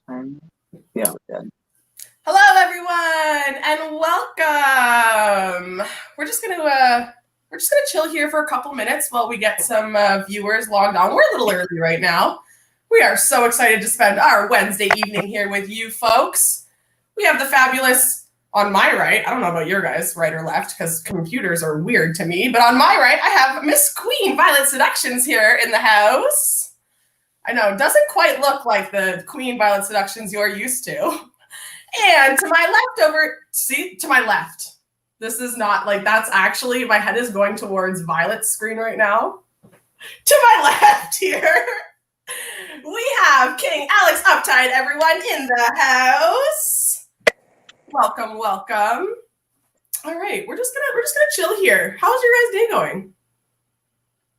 Yeah, we're good. Hello, everyone, and welcome. We're just gonna chill here for a couple minutes while we get some viewers logged on. We're a little early right now. We are so excited to spend our Wednesday evening here with you folks. We have the fabulous, on my right, I don't know about your guys, right or left, because computers are weird to me, but on my right, I have Miss Queen Violet Seductions here in the house. I know, it doesn't quite look like the Queen Violet Seductions you're used to. And to my left. This is not like, that's actually, my head is going towards Violet's screen right now. To my left here, we have King Alex Uptight, everyone in the house. Welcome, welcome. All right, we're just gonna chill here. How's your guys' day going?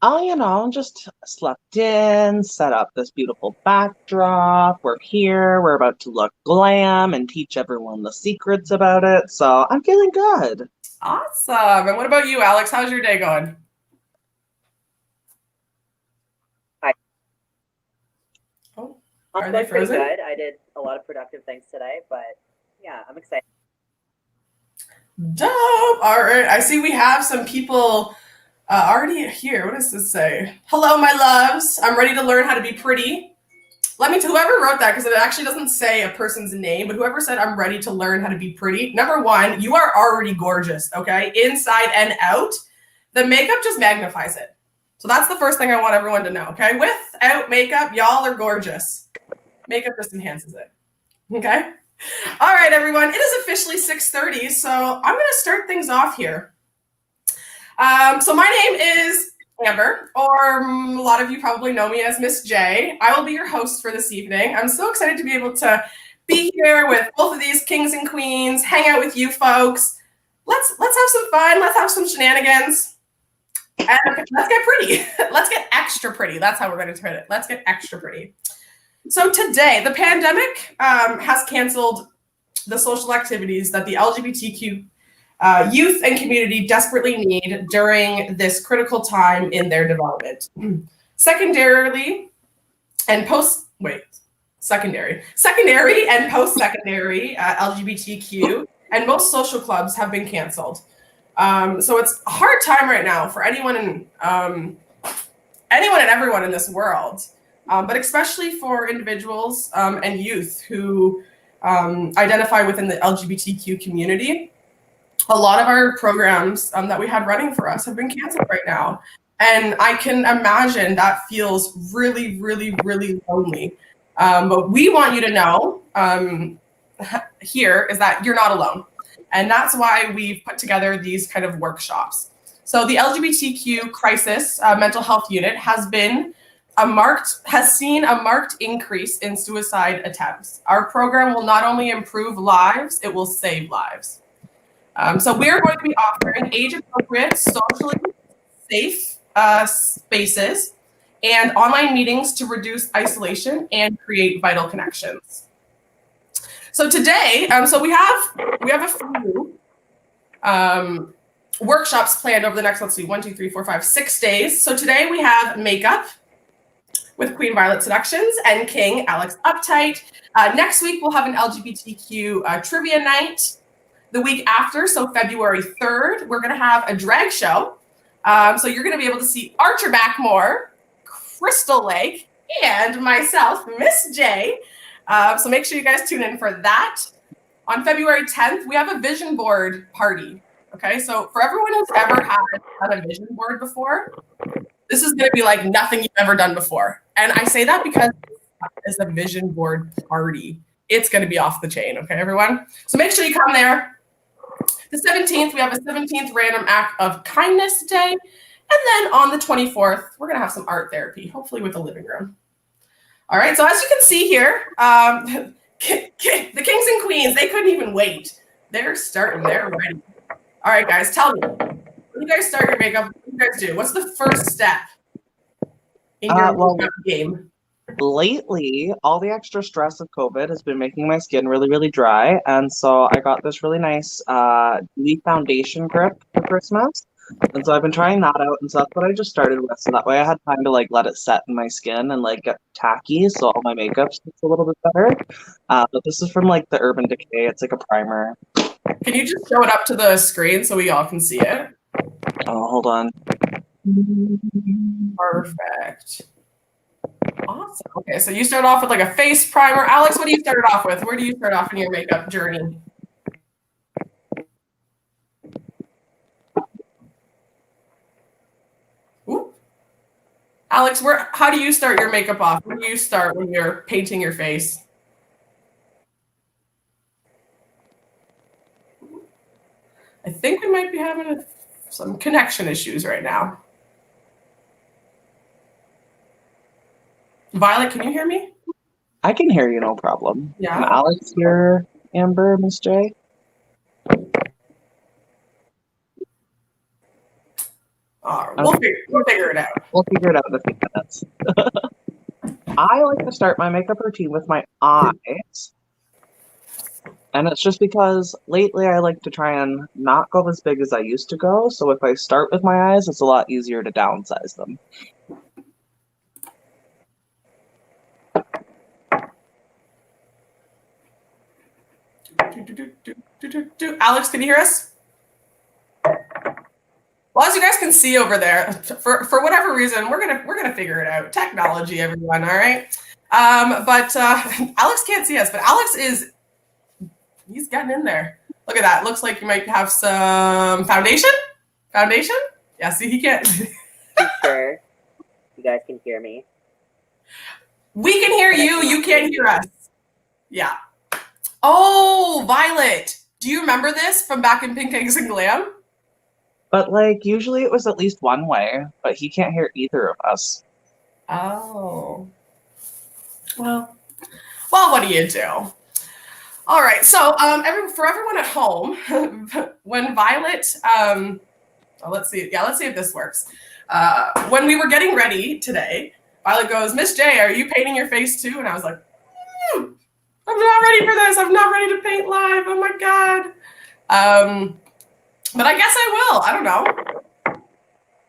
Oh, just slept in, set up this beautiful backdrop. We're here. We're about to look glam and teach everyone the secrets about it. So I'm feeling good. Awesome. And what about you, Alex? How's your day going? Hi. Oh, are they frozen? Pretty good. I did a lot of productive things today, but yeah, I'm excited. Dope. All right. I see we have some people already here. What does this say? Hello, my loves. I'm ready to learn how to be pretty. Whoever wrote that, because it actually doesn't say a person's name, but whoever said I'm ready to learn how to be pretty, number one, you are already gorgeous, okay? Inside and out. The makeup just magnifies it. So that's the first thing I want everyone to know, okay? Without makeup, y'all are gorgeous. Makeup just enhances it, okay? All right, everyone. It is officially 6:30, so I'm going to start things off here. So my name is Amber, or a lot of you probably know me as Miss J. I will be your host for this evening. I'm so excited to be able to be here with both of these kings and queens, hang out with you folks. Let's have some fun. Let's have some shenanigans. And let's get pretty. Let's get extra pretty. That's how we're going to turn it. Let's get extra pretty. So today, the pandemic has canceled the social activities that the LGBTQ youth and community desperately need during this critical time in their development. Secondary and post-secondary LGBTQ and most social clubs have been canceled. So it's a hard time right now for anyone and everyone in this world, but especially for individuals and youth who identify within the LGBTQ community. A lot of our programs that we had running for us have been canceled right now. And I can imagine that feels really, really, really lonely. But we want you to know here is that you're not alone. And that's why we've put together these kind of workshops. So the LGBTQ crisis mental health unit has seen a marked increase in suicide attempts. Our program will not only improve lives, it will save lives. So we're going to be offering age-appropriate, socially safe spaces and online meetings to reduce isolation and create vital connections. So today, we have a few workshops planned over the next, 6 days. So today we have makeup with Queen Violet Seductions and King Alex Uptight. Next week we'll have an LGBTQ trivia night. The week after, so February 3rd, we're going to have a drag show. So you're going to be able to see Archer Backmore, Crystal Lake, and myself, Miss J. So make sure you guys tune in for that. On February 10th, we have a vision board party. Okay, so for everyone who's ever had a vision board before, this is going to be like nothing you've ever done before. And I say that because it's a vision board party. It's going to be off the chain, okay, everyone? So make sure you come there. The 17th, we have a 17th Random Act of Kindness Day. And then on the 24th, we're going to have some art therapy, hopefully with a living room. All right, so as you can see here, the kings and queens, they couldn't even wait. They're starting, they're ready. All right, guys, tell me, when you guys start your makeup, what do you guys do? What's the first step in your makeup game? Lately, all the extra stress of COVID has been making my skin really, really dry. And so I got this really nice dewy foundation grip for Christmas. And so I've been trying that out, and so that's what I just started with. So that way I had time to like let it set in my skin and like get tacky, so all my makeup looks a little bit better. But this is from like the Urban Decay. It's like a primer. Can you just show it up to the screen so we all can see it? Oh, hold on. Perfect. Awesome. Okay, so you start off with like a face primer. Alex, what do you start off with? Where do you start off in your makeup journey? Ooh. Alex, how do you start your makeup off? Where do you start when you're painting your face? I think we might be having some connection issues right now. Violet, can you hear me? I can hear you, no problem. Yeah. Can Alex hear Amber, Miss J? We'll figure it out. We'll figure it out in a few minutes. I like to start my makeup routine with my eyes. And it's just because lately I like to try and not go as big as I used to go. So if I start with my eyes, it's a lot easier to downsize them. Alex, can you hear us? Well, as you guys can see over there, for whatever reason, we're gonna figure it out. Technology, everyone, all right? But Alex can't see us, but Alex he's getting in there. Look at that. Looks like you might have some foundation. Foundation? Yeah, see, he can't. Sure. You guys can hear me. We can hear you. You can't hear us. Yeah. Oh, Violet. Do you remember this from back in Pink Eggs and Glam? But like usually it was at least one way, but he can't hear either of us. Oh. Well, what do you do? All right. So for everyone at home, when Violet, let's see. Yeah, let's see if this works. When we were getting ready today, Violet goes, Miss J, are you painting your face too? And I was like, I'm not ready for this. I'm not ready to paint live. Oh my God. But I guess I will. I don't know.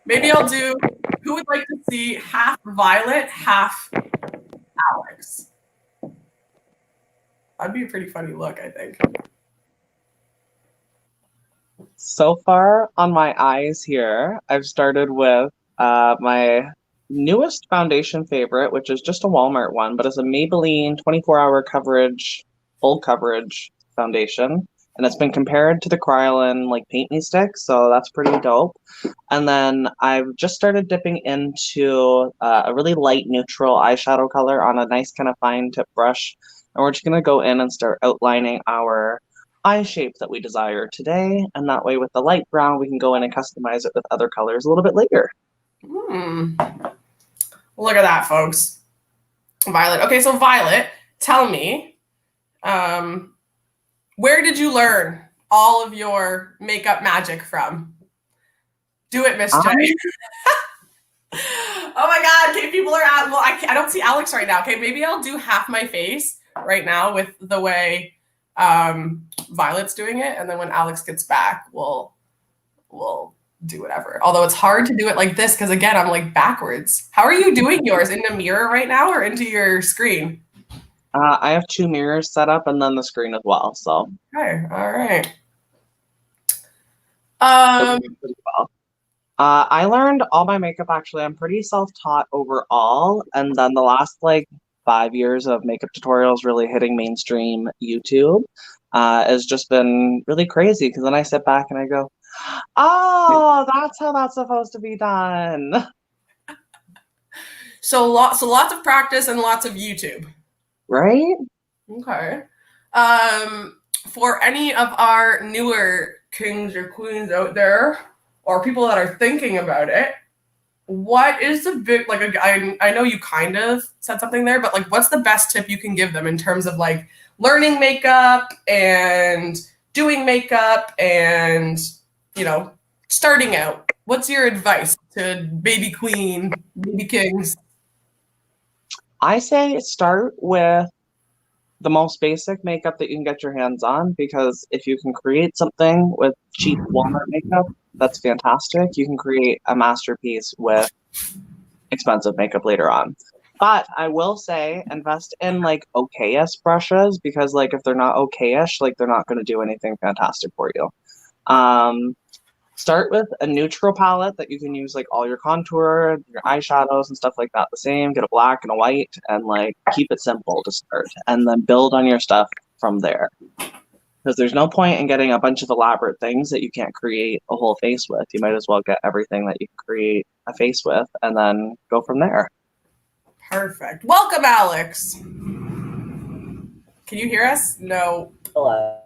Maybe I'll do, who would like to see half Violet, half Alex? That'd be a pretty funny look, I think. So far on my eyes here, I've started with my newest foundation favorite, which is just a Walmart one, but it's a Maybelline 24-hour coverage, full coverage foundation. And it's been compared to the Kryolan like Paint Me stick, so that's pretty dope. And then I've just started dipping into a really light neutral eyeshadow color on a nice kind of fine tip brush. And we're just going to go in and start outlining our eye shape that we desire today. And that way with the light brown, we can go in and customize it with other colors a little bit later. Look at that, folks. Violet. Okay, so Violet, tell me, where did you learn all of your makeup magic from? Do it, Miss J. Oh my God, okay, people are out. Well, I don't see Alex right now. Okay, maybe I'll do half my face right now with the way Violet's doing it. And then when Alex gets back, we'll do whatever. Although it's hard to do it like this because, again, I'm like backwards. How are you doing yours? In the mirror right now or into your screen? I have two mirrors set up and then the screen as well. So okay, all right. I learned all my makeup actually. I'm pretty self-taught overall, and then the last like 5 years of makeup tutorials really hitting mainstream YouTube has just been really crazy because then I sit back and I go, oh, that's how that's supposed to be done. So lots of practice and lots of YouTube. Right? Okay. For any of our newer kings or queens out there, or people that are thinking about it, what is the big, like, I know you kind of said something there, but like, what's the best tip you can give them in terms of like learning makeup and doing makeup and, you know, starting out? What's your advice to baby queen, baby kings? I say start with the most basic makeup that you can get your hands on, because if you can create something with cheap Walmart makeup, that's fantastic. You can create a masterpiece with expensive makeup later on. But I will say invest in like okayish brushes because like if they're not okayish, like they're not going to do anything fantastic for you. Um, Start with a neutral palette that you can use like all your contour, your eyeshadows and stuff like that the same. Get a black and a white and like keep it simple to start and then build on your stuff from there. Because there's no point in getting a bunch of elaborate things that you can't create a whole face with. You might as well get everything that you can create a face with and then go from there. Perfect. Welcome, Alex. Can you hear us? No. Hello.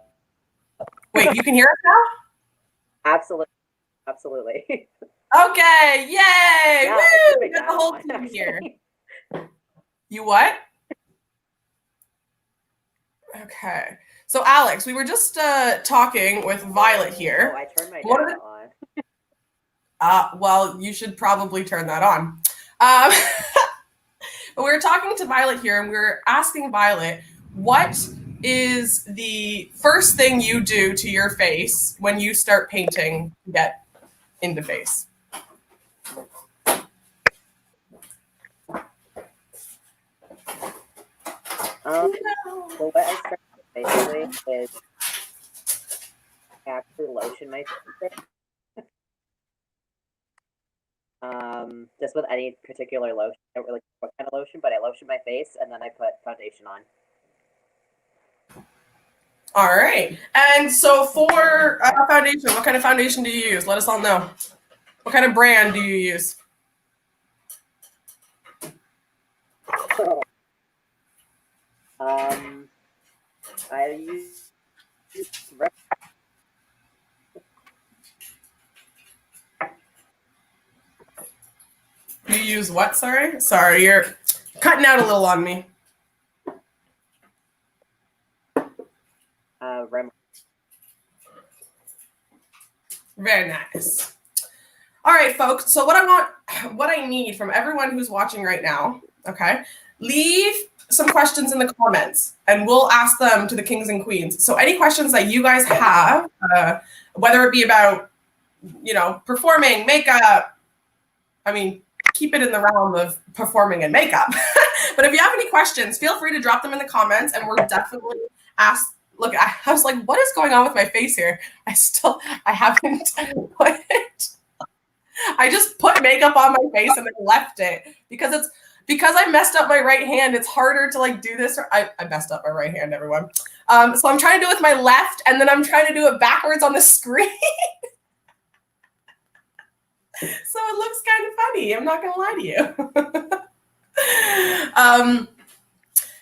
Wait, you can hear us now? Absolutely. Absolutely. Okay. Yay. Yeah, Woo! We got the whole team actually. here. You what? Okay. So, Alex, we were just talking with Violet here. Oh, I turned my camera on. Well, you should probably turn that on. But we were talking to Violet here, and we were asking Violet, what is the first thing you do to your face when you start painting to get into face? So what I start basically is I actually lotion my face. Just with any particular lotion. I don't really know what kind of lotion, but I lotion my face and then I put foundation on. All right. And so for foundation, what kind of foundation do you use? Let us all know. What kind of brand do you use? I use You use what? Sorry, you're cutting out a little on me. Rem. Very nice. All right, folks. So what I need from everyone who's watching right now, okay, leave some questions in the comments and we'll ask them to the kings and queens. So any questions that you guys have, whether it be about, performing, makeup, I mean, keep it in the realm of performing and makeup. But if you have any questions, feel free to drop them in the comments and we'll definitely ask. Look, I was like, what is going on with my face here? I haven't put it. I just put makeup on my face and then left it because I messed up my right hand. It's harder to like do this. I messed up my right hand, everyone. So I'm trying to do it with my left and then I'm trying to do it backwards on the screen. So it looks kind of funny. I'm not going to lie to you.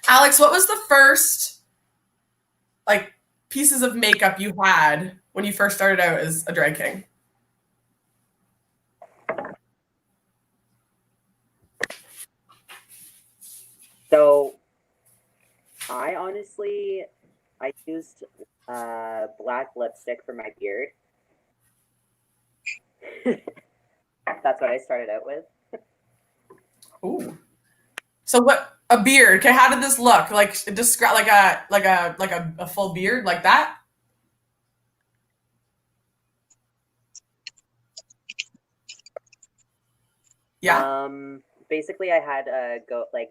Alex, what was the first like pieces of makeup you had when you first started out as a drag king? So I used black lipstick for my beard. That's what I started out with. Ooh. So what a beard. Okay, how did this look? Like describe like a full beard like that? Yeah. Basically I had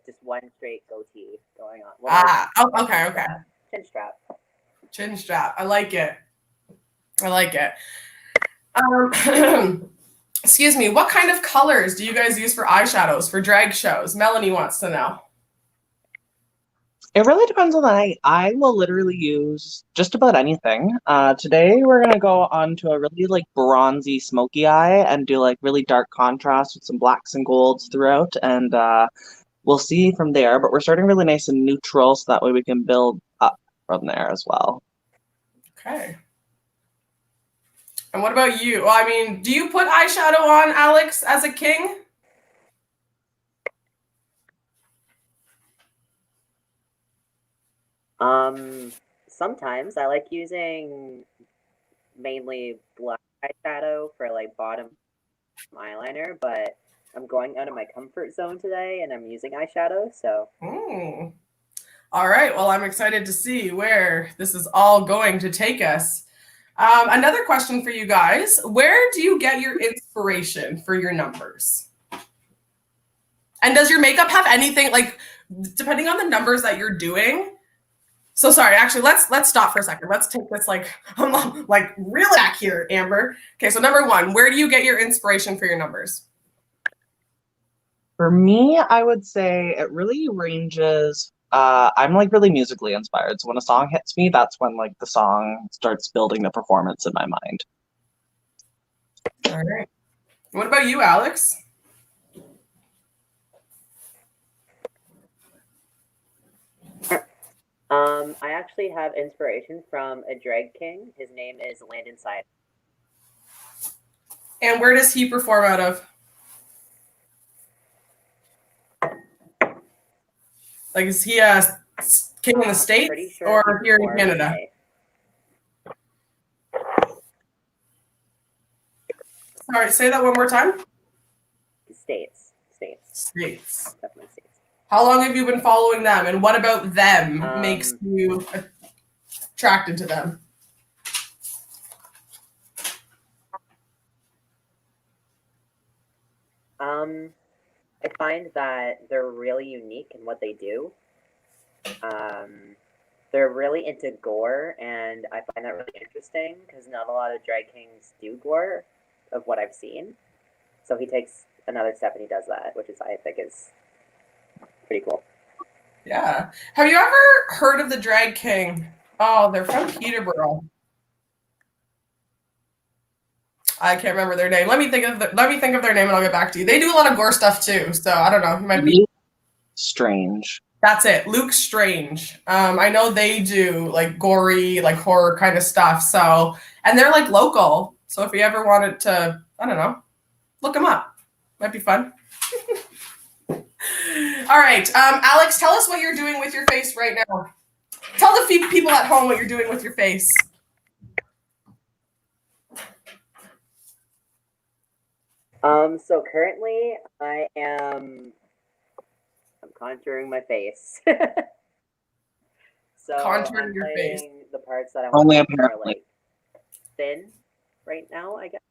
just one straight goatee going on. Okay. Chin strap. Chin strap. I like it. Excuse me, what kind of colors do you guys use for eyeshadows for drag shows? Melanie wants to know. It really depends on the night. I will literally use just about anything. Today we're gonna go on to a really like bronzy smoky eye and do like really dark contrast with some blacks and golds throughout, and we'll see from there. But we're starting really nice and neutral, so that way we can build up from there as well. Okay. And what about you? Well, I mean, do you put eyeshadow on, Alex, as a king? Sometimes I like using mainly black eyeshadow for like bottom eyeliner, but I'm going out of my comfort zone today and I'm using eyeshadow, so. All right, well, I'm excited to see where this is all going to take us. Another question for you guys. Where do you get your inspiration for your numbers? And does your makeup have anything, like, depending on the numbers that you're doing? So sorry, actually, let's stop for a second. Let's take this like real back here, Amber. Okay, so number one, where do you get your inspiration for your numbers? For me, I would say it really ranges. I'm like really musically inspired. So when a song hits me, that's when like the song starts building the performance in my mind. All right. What about you, Alex? I actually have inspiration from a drag king. His name is Landon Side. And where does he perform out of? Like, is he a king in the States Sure or here in Canada? Sorry, say that one more time. States. Definitely States. How long have you been following them, and what about them makes you attracted to them? I find that they're really unique in what they do. They're really into gore, and I find that really interesting because not a lot of drag kings do gore, of what I've seen. So he takes another step and he does that, which I think is pretty cool. Yeah. Have you ever heard of the drag king? Oh, they're from Peterborough. I can't remember their name. Let me think of their name and I'll get back to you. They do a lot of gore stuff too, so I don't know. It might be Strange. That's it. Luke Strange. I know they do like gory, like horror kind of stuff. So, and they're like local. So if you ever wanted to, I don't know, look them up. Might be fun. All right. Alex, tell us what you're doing with your face right now. Tell the people at home what you're doing with your face. So currently I'm contouring my face. So Contouring I'm your face. highlighting the parts that I Only want to more apparently. like thin right now, I guess.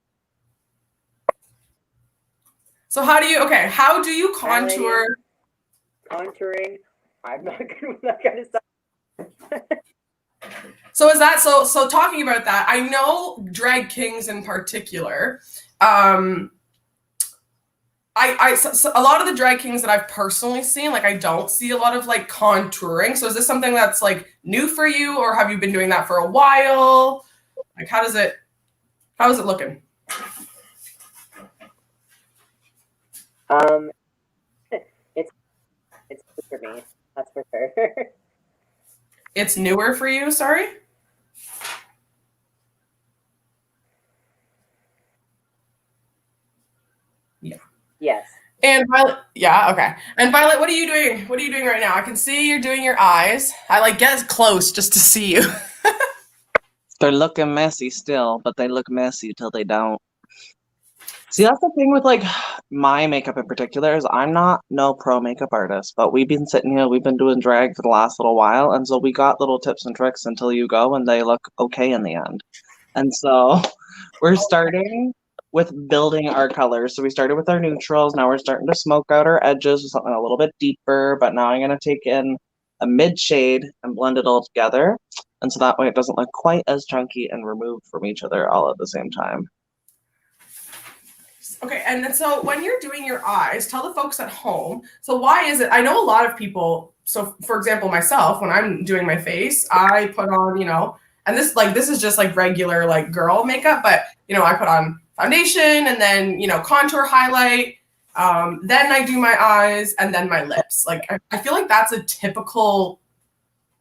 So how do you contour? Contouring. I'm not good with that kind of stuff. So is that so talking about that, I know drag kings in particular. So a lot of the drag kings that I've personally seen, like I don't see a lot of like contouring. So is this something that's like new for you, or have you been doing that for a while? Like how is it looking? It's good for me, that's for sure. It's newer for you, sorry? Yeah. Yes. And Violet, yeah, okay. And Violet, what are you doing? What are you doing right now? I can see you're doing your eyes. I like get close just to see you. They're looking messy still, but they look messy till they don't. See, that's the thing with like my makeup in particular is I'm not no pro makeup artist, but we've been sitting here, we've been doing drag for the last little while, and so we got little tips and tricks until you go and they look okay in the end. And so we're starting with building our colors. So we started with our neutrals. Now we're starting to smoke out our edges with something a little bit deeper, but now I'm going to take in a mid shade and blend it all together. And so that way it doesn't look quite as chunky and removed from each other all at the same time. Okay, and then so when you're doing your eyes, tell the folks at home. So why is it? I know a lot of people. So for example, myself, when I'm doing my face, I put on, and this is just like regular like girl makeup, but I put on foundation and then contour highlight. Then I do my eyes and then my lips. Like I feel like that's a typical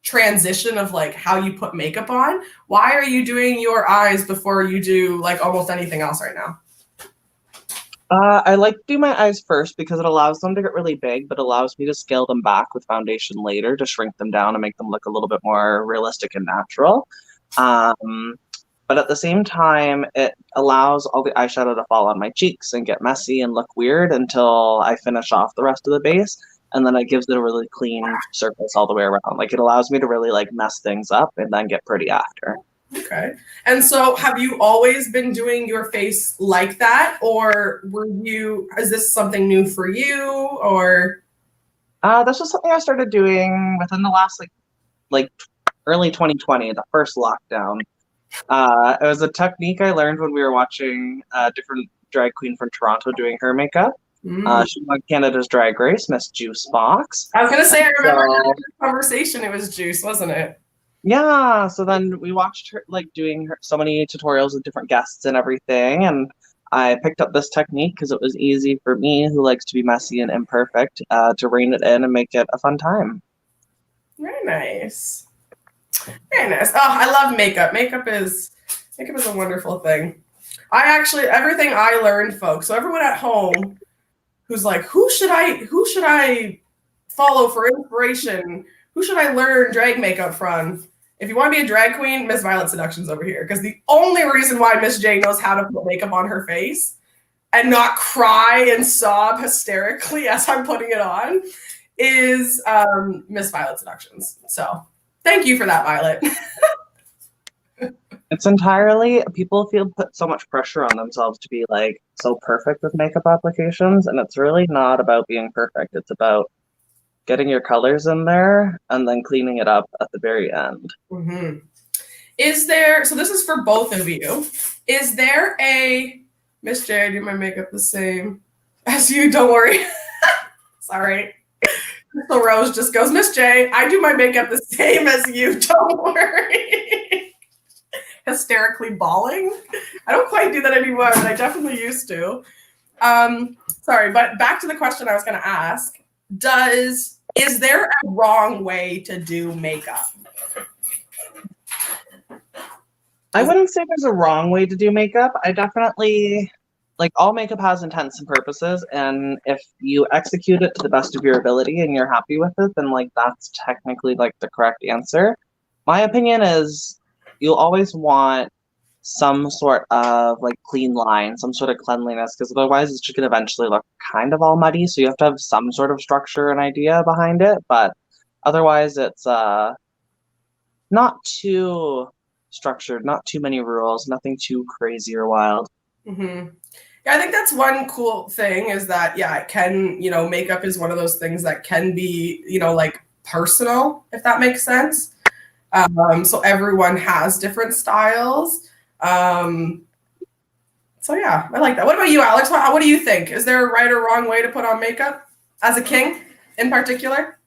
transition of like how you put makeup on. Why are you doing your eyes before you do like almost anything else right now? I like to do my eyes first because it allows them to get really big, but allows me to scale them back with foundation later to shrink them down and make them look a little bit more realistic and natural. But at the same time, it allows all the eyeshadow to fall on my cheeks and get messy and look weird until I finish off the rest of the base. And then it gives it a really clean surface all the way around. Like it allows me to really like mess things up and then get pretty after. Okay. And so have you always been doing your face like that, or is this something new for you, or? This was something I started doing within the last like early 2020, the first lockdown. It was a technique I learned when we were watching a different drag queen from Toronto doing her makeup. She won Canada's Drag Race, Miss Juice Box. I was gonna say, I remember the conversation. It was Juice, wasn't it? Yeah, so then we watched her doing so many tutorials with different guests and everything, and I picked up this technique because it was easy for me, who likes to be messy and imperfect, to rein it in and make it a fun time. Very nice. Very nice. Oh, I love makeup. Makeup is a wonderful thing. Everything I learned, folks. So everyone at home who's like, who should I follow for inspiration? Who should I learn drag makeup from? If you want to be a drag queen, Miss Violet Seductions over here. Because the only reason why Miss J knows how to put makeup on her face and not cry and sob hysterically as I'm putting it on is Miss Violet Seductions. So thank you for that, Violet. It's entirely, people put so much pressure on themselves to be like so perfect with makeup applications, and it's really not about being perfect. It's about getting your colors in there and then cleaning it up at the very end. Mm-hmm. So this is for both of you. Is there Miss J, I do my makeup the same as you, don't worry. Sorry. Crystal Rose just goes, Miss J, I do my makeup the same as you, don't worry. Hysterically bawling. I don't quite do that anymore, but I definitely used to. Sorry, but back to the question I was going to ask. Is there a wrong way to do makeup? I wouldn't say there's a wrong way to do makeup. I definitely, all makeup has intents and purposes, and if you execute it to the best of your ability and you're happy with it, then that's technically the correct answer. My opinion is you'll always want some sort of clean line, some sort of cleanliness, because otherwise it's just going to eventually look kind of all muddy. So you have to have some sort of structure and idea behind it, but otherwise it's not too structured, not too many rules, nothing too crazy or wild. Mm-hmm. Yeah, I think that's one cool thing is that, yeah, it can, makeup is one of those things that can be, personal, if that makes sense. So everyone has different styles. So yeah, I like that. What about you, Alex? What do you think? Is there a right or wrong way to put on makeup as a king in particular?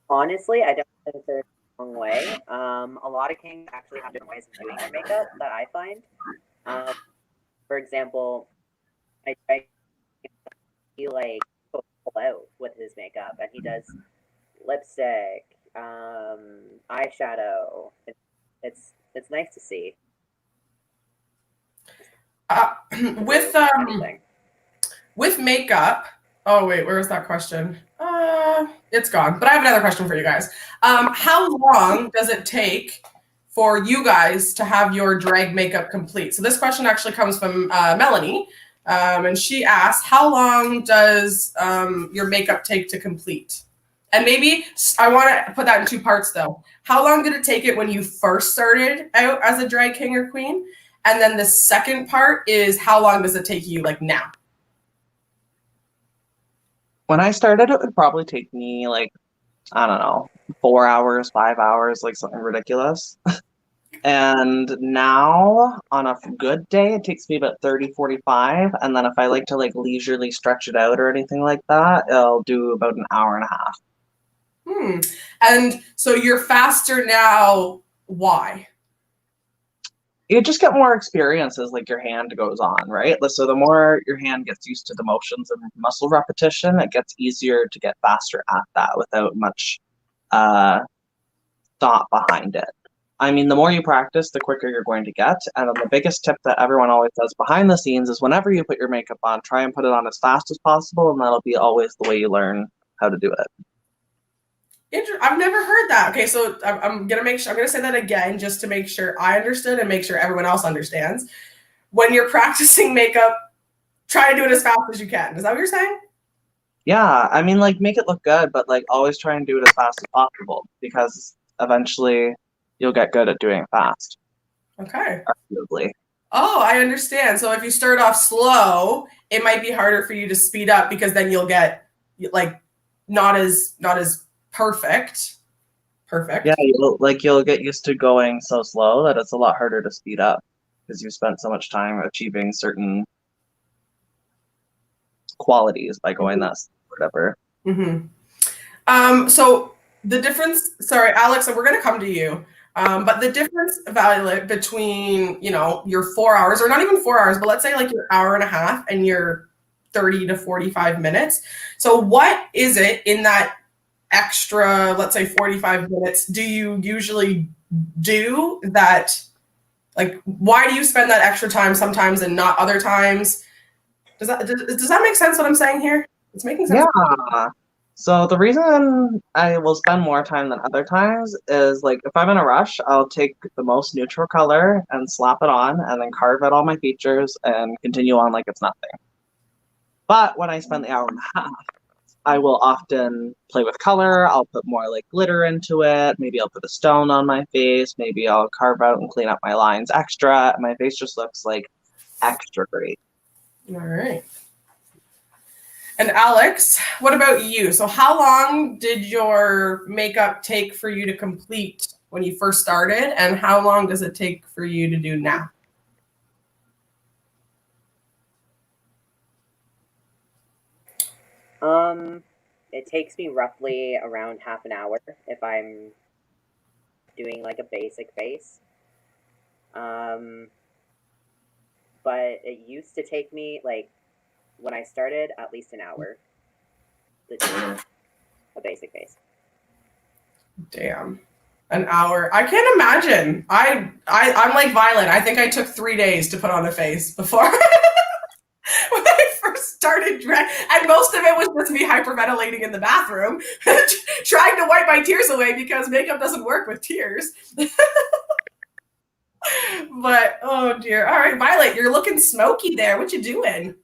Honestly, I don't think there's a wrong way. A lot of kings actually have different ways of doing their makeup that I find. For example, I he pull out with his makeup, and he does lipstick, eyeshadow. It's nice to see. With makeup. Oh wait, where was that question? It's gone. But I have another question for you guys. How long does it take for you guys to have your drag makeup complete? So this question actually comes from Melanie, and she asked, "How long does your makeup take to complete?" And maybe I want to put that in two parts though. How long did it take it when you first started out as a drag king or queen? And then the second part is how long does it take you now? When I started, it would probably take me I don't know, 4 hours, 5 hours, something ridiculous. And now on a good day, it takes me about 30, 45. And then if I like to leisurely stretch it out or anything like that, it'll do about an hour and a half. And so you're faster now. Why? You just get more experiences, your hand goes on, right? So the more your hand gets used to the motions and muscle repetition, it gets easier to get faster at that without much thought behind it. I mean, the more you practice, the quicker you're going to get. And the biggest tip that everyone always does behind the scenes is whenever you put your makeup on, try and put it on as fast as possible, and that'll be always the way you learn how to do it. I've never heard that. Okay, so I'm gonna say that again just to make sure I understood and make sure everyone else understands. When you're practicing makeup, try to do it as fast as you can. Is that what you're saying? Yeah, I mean, like, make it look good, but like always try and do it as fast as possible because eventually you'll get good at doing it fast, Okay. arguably. Oh, I understand. So if you start off slow, it might be harder for you to speed up because then you'll get like not as perfect. Yeah, Perfect. you'll get used to going so slow that it's a lot harder to speed up because you spent so much time achieving certain qualities by going that slow, whatever. Mm-hmm. So the difference, sorry, Alex, and we're going to come to you. But the difference, Violet, between, your 4 hours, or not even 4 hours, but let's say like your hour and a half and your 30 to 45 minutes. So what is it in that extra, let's say 45 minutes, do you usually do that? Like, why do you spend that extra time sometimes and not other times? Does that make sense what I'm saying here? It's making sense. Yeah. So the reason I will spend more time than other times is like if I'm in a rush, I'll take the most neutral color and slap it on and then carve out all my features and continue on like it's nothing. But when I spend the hour and a half, I will often play with color. I'll put more like glitter into it. Maybe I'll put a stone on my face. Maybe I'll carve out and clean up my lines extra. My face just looks like extra great. All right. And Alex, what about you? So how long did your makeup take for you to complete when you first started, and how long does it take for you to do now? It takes me roughly around half an hour if I'm doing like a basic face. Um, but it used to take me like when I started at least an hour to do a basic face. Damn. An hour. I can't imagine. I'm like Violet. I think I took 3 days to put on a face before when I first started, and most of it was just me hyperventilating in the bathroom, trying to wipe my tears away because makeup doesn't work with tears. But oh dear. All right, Violet, you're looking smoky there. What you doing?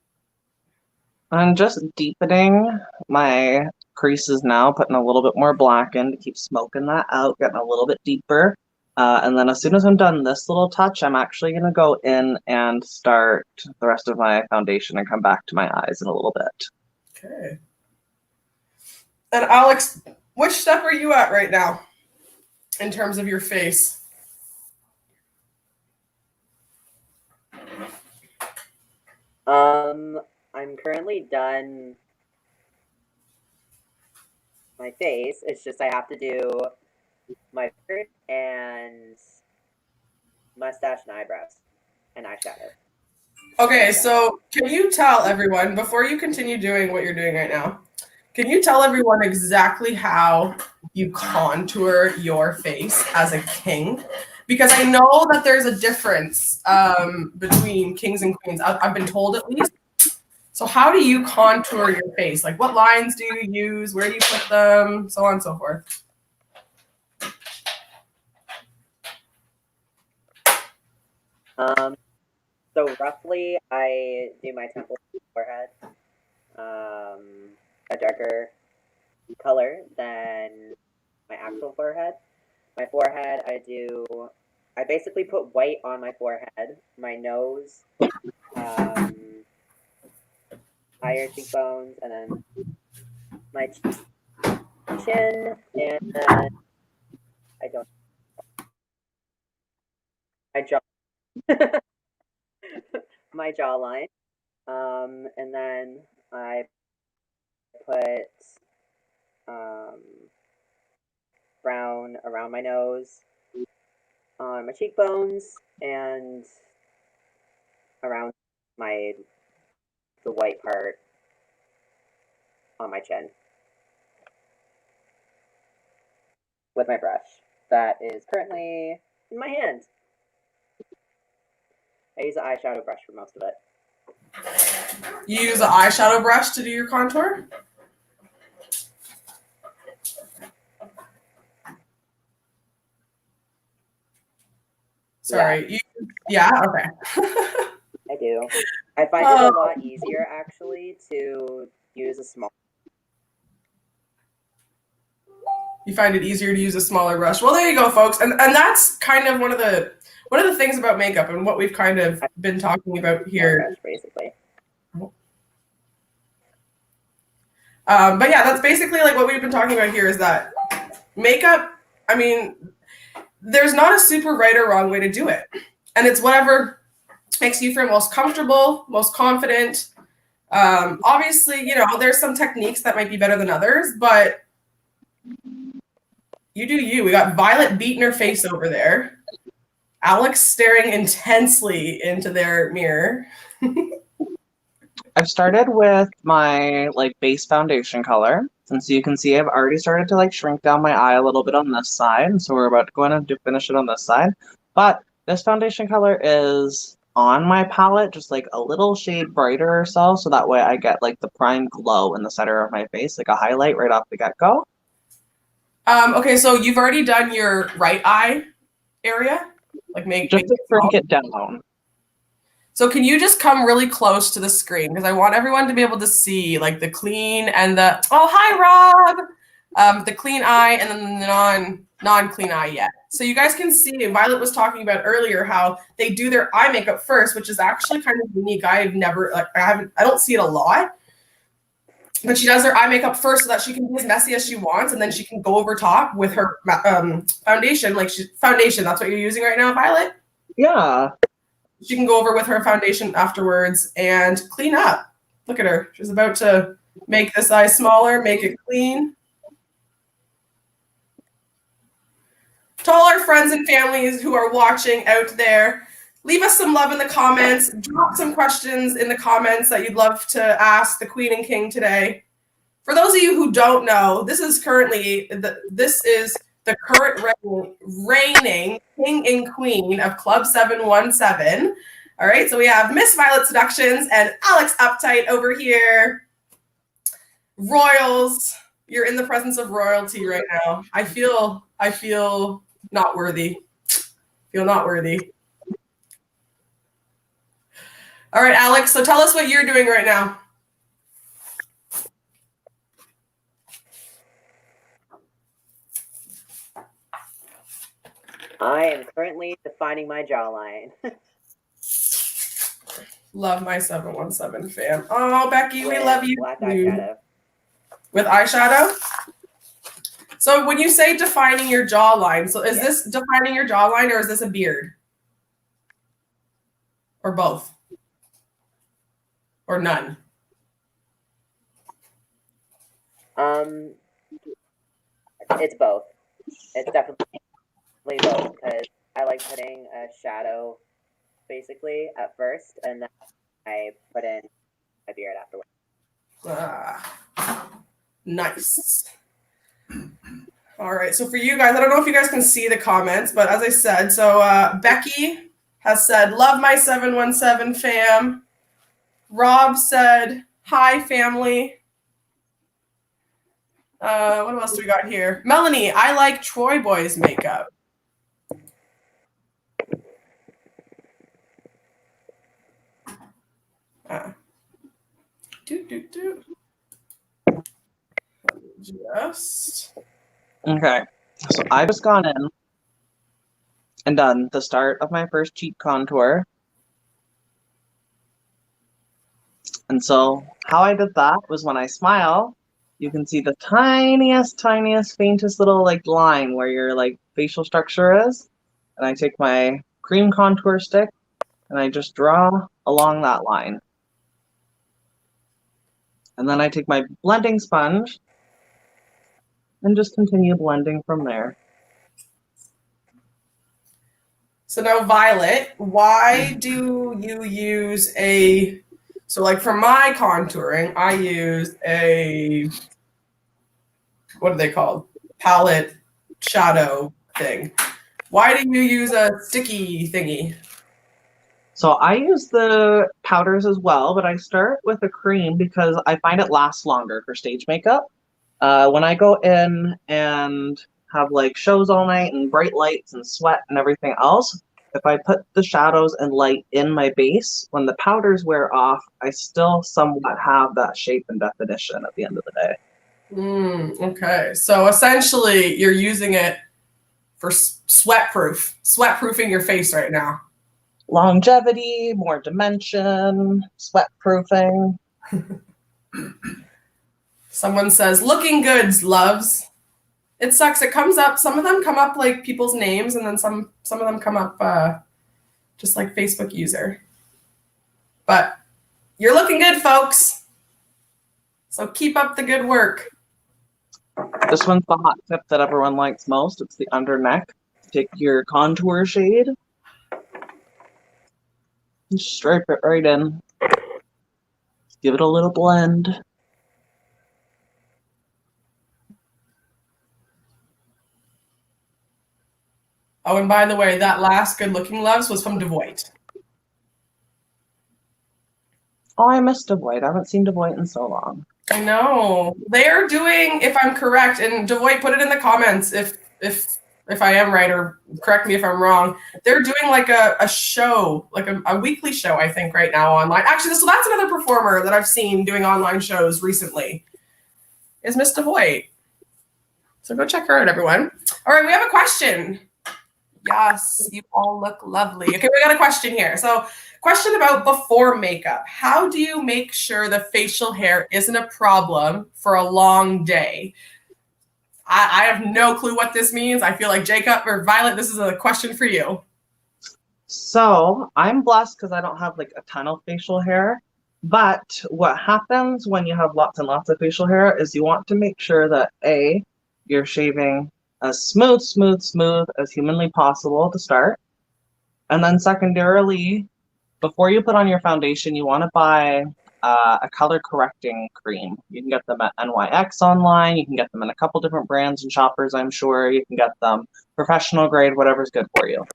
I'm just deepening my creases now, putting a little bit more black in to keep smoking that out, getting a little bit deeper. And then as soon as I'm done this little touch, I'm actually going to go in and start the rest of my foundation and come back to my eyes in a little bit. Okay. And Alex, which step are you at right now in terms of your face? I'm currently done my face. It's just I have to do my beard and mustache and eyebrows and eyeshadow. Okay, so can you tell everyone, before you continue doing what you're doing right now, can you tell everyone exactly how you contour your face as a king? Because I know that there's a difference between kings and queens. I've been told at least. So how do you contour your face? Like what lines do you use? Where do you put them? So on and so forth. So roughly, I do my temple forehead a darker color than my actual forehead. My forehead, I basically put white on my forehead, my nose, higher cheekbones, and then my chin, and then I don't, my jaw, my jawline. And then I put um, brown around my nose, on my cheekbones, and around my the white part on my chin with my brush that is currently in my hand. I use an eyeshadow brush for most of it. You use an eyeshadow brush to do your contour? Sorry. Yeah, okay. I do. I find it a lot easier actually to use a small You find it easier to use a smaller brush. Well, there you go, folks. And that's kind of one of the things about makeup and what we've kind of been talking about here. Brush, basically. But yeah, that's basically like what we've been talking about here is that makeup, I mean, there's not a super right or wrong way to do it. And it's whatever makes you feel most comfortable, most confident. Obviously, you know, there's some techniques that might be better than others, but you do you. We got Violet beating her face over there. Alex staring intensely into their mirror. I've started with my like base foundation color. And so you can see I've already started to like shrink down my eye a little bit on this side. So we're about to go in and finish it on this side. But this foundation color is on my palette, just like a little shade brighter or so. So that way I get like the prime glow in the center of my face, like a highlight right off the get-go. Okay, so you've already done your right eye area? Like just to shrink it down. So can you just come really close to the screen? Because I want everyone to be able to see like the clean and the, oh, hi, Rob. The clean eye and then the non-clean eye yet. So you guys can see, Violet was talking about earlier how they do their eye makeup first, which is actually kind of unique. I don't see it a lot. But she does her eye makeup first so that she can be as messy as she wants, and then she can go over top with her foundation. Foundation, that's what you're using right now, Violet? Yeah. She can go over with her foundation afterwards and clean up. Look at her. She's about to make this eye smaller, make it clean. To all our friends and families who are watching out there, leave us some love in the comments. Drop some questions in the comments that you'd love to ask the Queen and King today. For those of you who don't know, this is the current reigning King and Queen of Club 717. All right, so we have Miss Violet Seductions and Alex Uptight over here. Royals, you're in the presence of royalty right now. I feel not worthy. Feel not worthy. All right, Alex, so tell us what you're doing right now. I am currently defining my jawline. Love my 717 fam. Oh, Becky, we love you. Black eyeshadow. With eyeshadow? So when you say defining your jawline, so is this defining your jawline or is this a beard? Or both? Or none? It's both. It's definitely both because I like putting a shadow basically at first and then I put in my beard afterwards. Nice. All right, so for you guys, I don't know if you guys can see the comments, but as I said, so Becky has said, love my 717 fam. Rob said, hi, family. What else do we got here? Melanie, I like Troy Boy's makeup. Just. Okay, so I just gone in and done the start of my first cheek contour. And so how I did that was when I smile, you can see the tiniest, faintest little like line where your like facial structure is. And I take my cream contour stick and I just draw along that line. And then I take my blending sponge and just continue blending from there. So now, Violet, why do you use so like for my contouring, I use what are they called? Palette shadow thing. Why do you use a sticky thingy? So I use the powders as well, but I start with a cream because I find it lasts longer for stage makeup. When I go in and have like shows all night and bright lights and sweat and everything else, if I put the shadows and light in my base, when the powders wear off, I still somewhat have that shape and definition at the end of the day. Okay. So essentially, you're using it for sweat-proofing your face right now. Longevity, more dimension, sweat proofing. Someone says, looking goods, loves. It sucks. It comes up. Some of them come up like people's names, and then some of them come up just like Facebook user. But you're looking good, folks. So keep up the good work. This one's the hot tip that everyone likes most. It's the under neck. Take your contour shade and stripe it right in. Give it a little blend. Oh, and by the way, that last good looking loves was from Devoit. Oh, I missed Devoit. I haven't seen Devoit in so long. I know. They are doing, if I'm correct, and Devoit, put it in the comments if I am right, or correct me if I'm wrong. They're doing like a show, like a weekly show, I think, right now online. Actually, so that's another performer that I've seen doing online shows recently, is Miss Devoit. So go check her out, everyone. All right, we have a question. Yes, you all look lovely. Okay, we got a question here. So, question about before makeup. How do you make sure the facial hair isn't a problem for a long day? I have no clue what this means. I feel like Jacob or Violet, this is a question for you. So I'm blessed because I don't have like a ton of facial hair. But what happens when you have lots and lots of facial hair is you want to make sure that you're shaving as smooth as humanly possible to start. And then secondarily, before you put on your foundation, you want to buy a color correcting cream. You can get them at NYX online. You can get them in a couple different brands and shoppers, I'm sure. You can get them professional grade, whatever's good for you.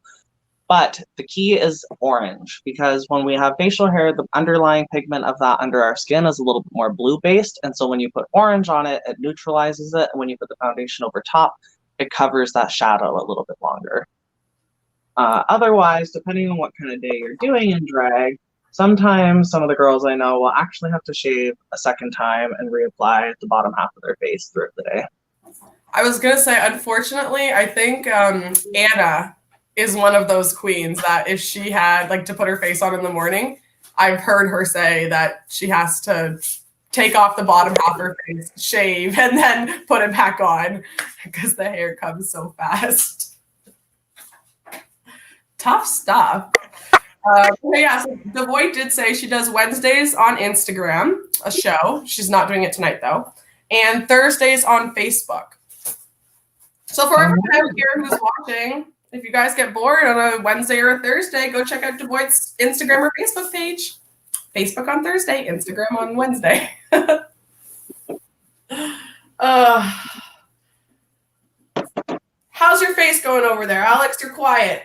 But the key is orange, because when we have facial hair, the underlying pigment of that under our skin is a little bit more blue-based. And so when you put orange on it, it neutralizes it. And when you put the foundation over top, it covers that shadow a little bit longer. Otherwise, depending on what kind of day you're doing in drag, sometimes some of the girls I know will actually have to shave a second time and reapply the bottom half of their face throughout the day. I was going to say, unfortunately, I think Anna is one of those queens that if she had like to put her face on in the morning, I've heard her say that she has to take off the bottom half of her face, shave, and then put it back on because the hair comes so fast. Tough stuff. Yeah, so Devoit did say she does Wednesdays on Instagram, a show. She's not doing it tonight, though. And Thursdays on Facebook. So for everyone out here who's watching, if you guys get bored on a Wednesday or a Thursday, go check out Devoit's Instagram or Facebook page. Facebook on Thursday, Instagram on Wednesday. How's your face going over there? Alex, you're quiet.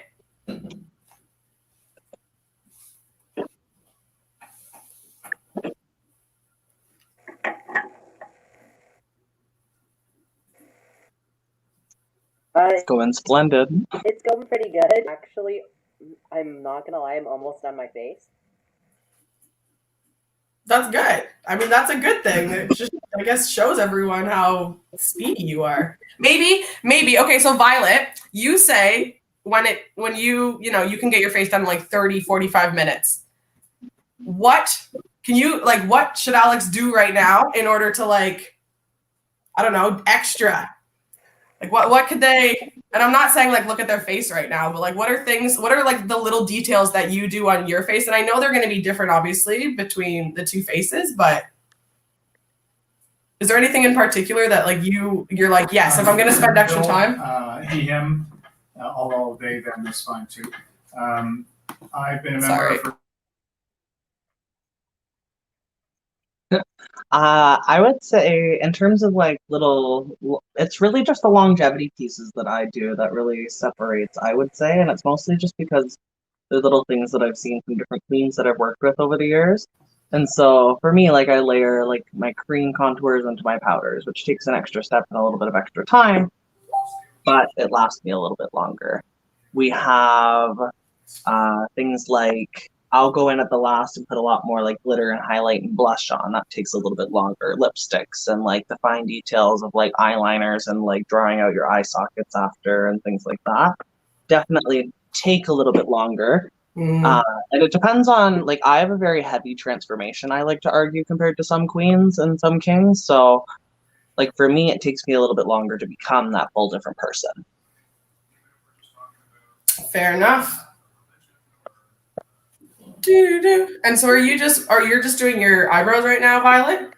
It's going splendid. It's going pretty good. Actually, I'm not gonna lie, I'm almost on my face. That's good. I mean, that's a good thing. It just, I guess, shows everyone how speedy you are. Maybe. Okay, so Violet, you say when you can get your face done in like 30, 45 minutes. What should Alex do right now in order to I don't know, extra? Like what could they, and I'm not saying like look at their face right now, but like what are like the little details that you do on your face? And I know they're going to be different obviously between the two faces, but is there anything in particular that like you're like, yes, if I'm going to spend extra time? He, him, although they, them is fine too. I've been a member for I would say in terms of like it's really just the longevity pieces that I do that really separates, I would say. And it's mostly just because they're little things that I've seen from different queens that I've worked with over the years. And so for me, like I layer like my cream contours into my powders, which takes an extra step and a little bit of extra time, but it lasts me a little bit longer. We have things like I'll go in at the last and put a lot more like glitter and highlight and blush on. That takes a little bit longer. Lipsticks and like the fine details of like eyeliners and like drawing out your eye sockets after and things like that definitely take a little bit longer. Mm. And it depends on, like, I have a very heavy transformation, I like to argue, compared to some queens and some kings. So, like, for me, it takes me a little bit longer to become that whole different person. Fair enough. Do-do-do. And so you're just doing your eyebrows right now, Violet?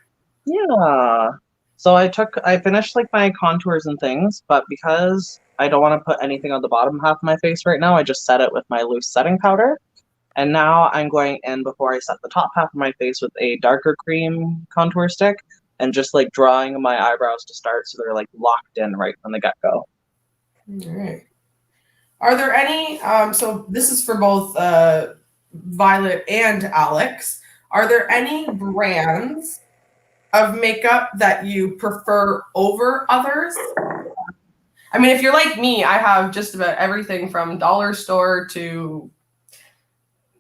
Yeah. So I finished like my contours and things, but because I don't want to put anything on the bottom half of my face right now, I just set it with my loose setting powder. And now I'm going in before I set the top half of my face with a darker cream contour stick and just like drawing my eyebrows to start so they're like locked in right from the get-go. All right. Are there any, so this is for both Violet and Alex, are there any brands of makeup that you prefer over others? I mean, if you're like me, I have just about everything from dollar store to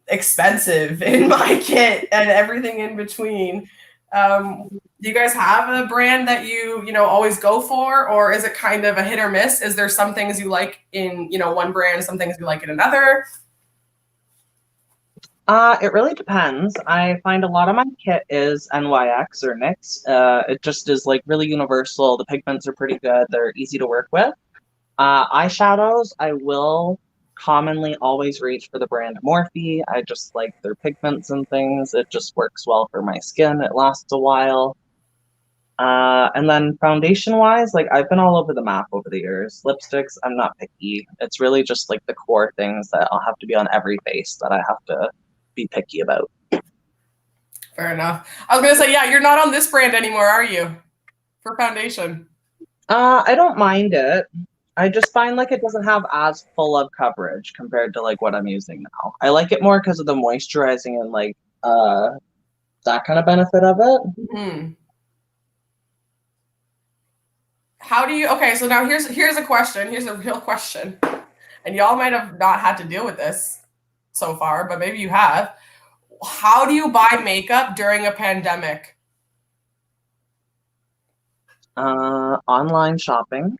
expensive in my kit and everything in between. Do you guys have a brand that you always go for, or is it kind of a hit or miss? Is there some things you like in one brand, some things you like in another? It really depends. I find a lot of my kit is NYX or NYX. It just is like really universal. The pigments are pretty good. They're easy to work with. Eyeshadows, I will commonly always reach for the brand Morphe. I just like their pigments and things. It just works well for my skin. It lasts a while. And then foundation-wise, like I've been all over the map over the years. Lipsticks, I'm not picky. It's really just like the core things that I'll have to be on every face that I have to be picky about. Fair enough. I was gonna say, yeah, you're not on this brand anymore, are you? For foundation. I don't mind it. I just find like it doesn't have as full of coverage compared to like what I'm using now. I like it more because of the moisturizing and like that kind of benefit of it. Mm-hmm. How do you, okay, so now here's a question. Here's a real question. And y'all might have not had to deal with this so far, but maybe you have. How do you buy makeup during a pandemic? Online shopping,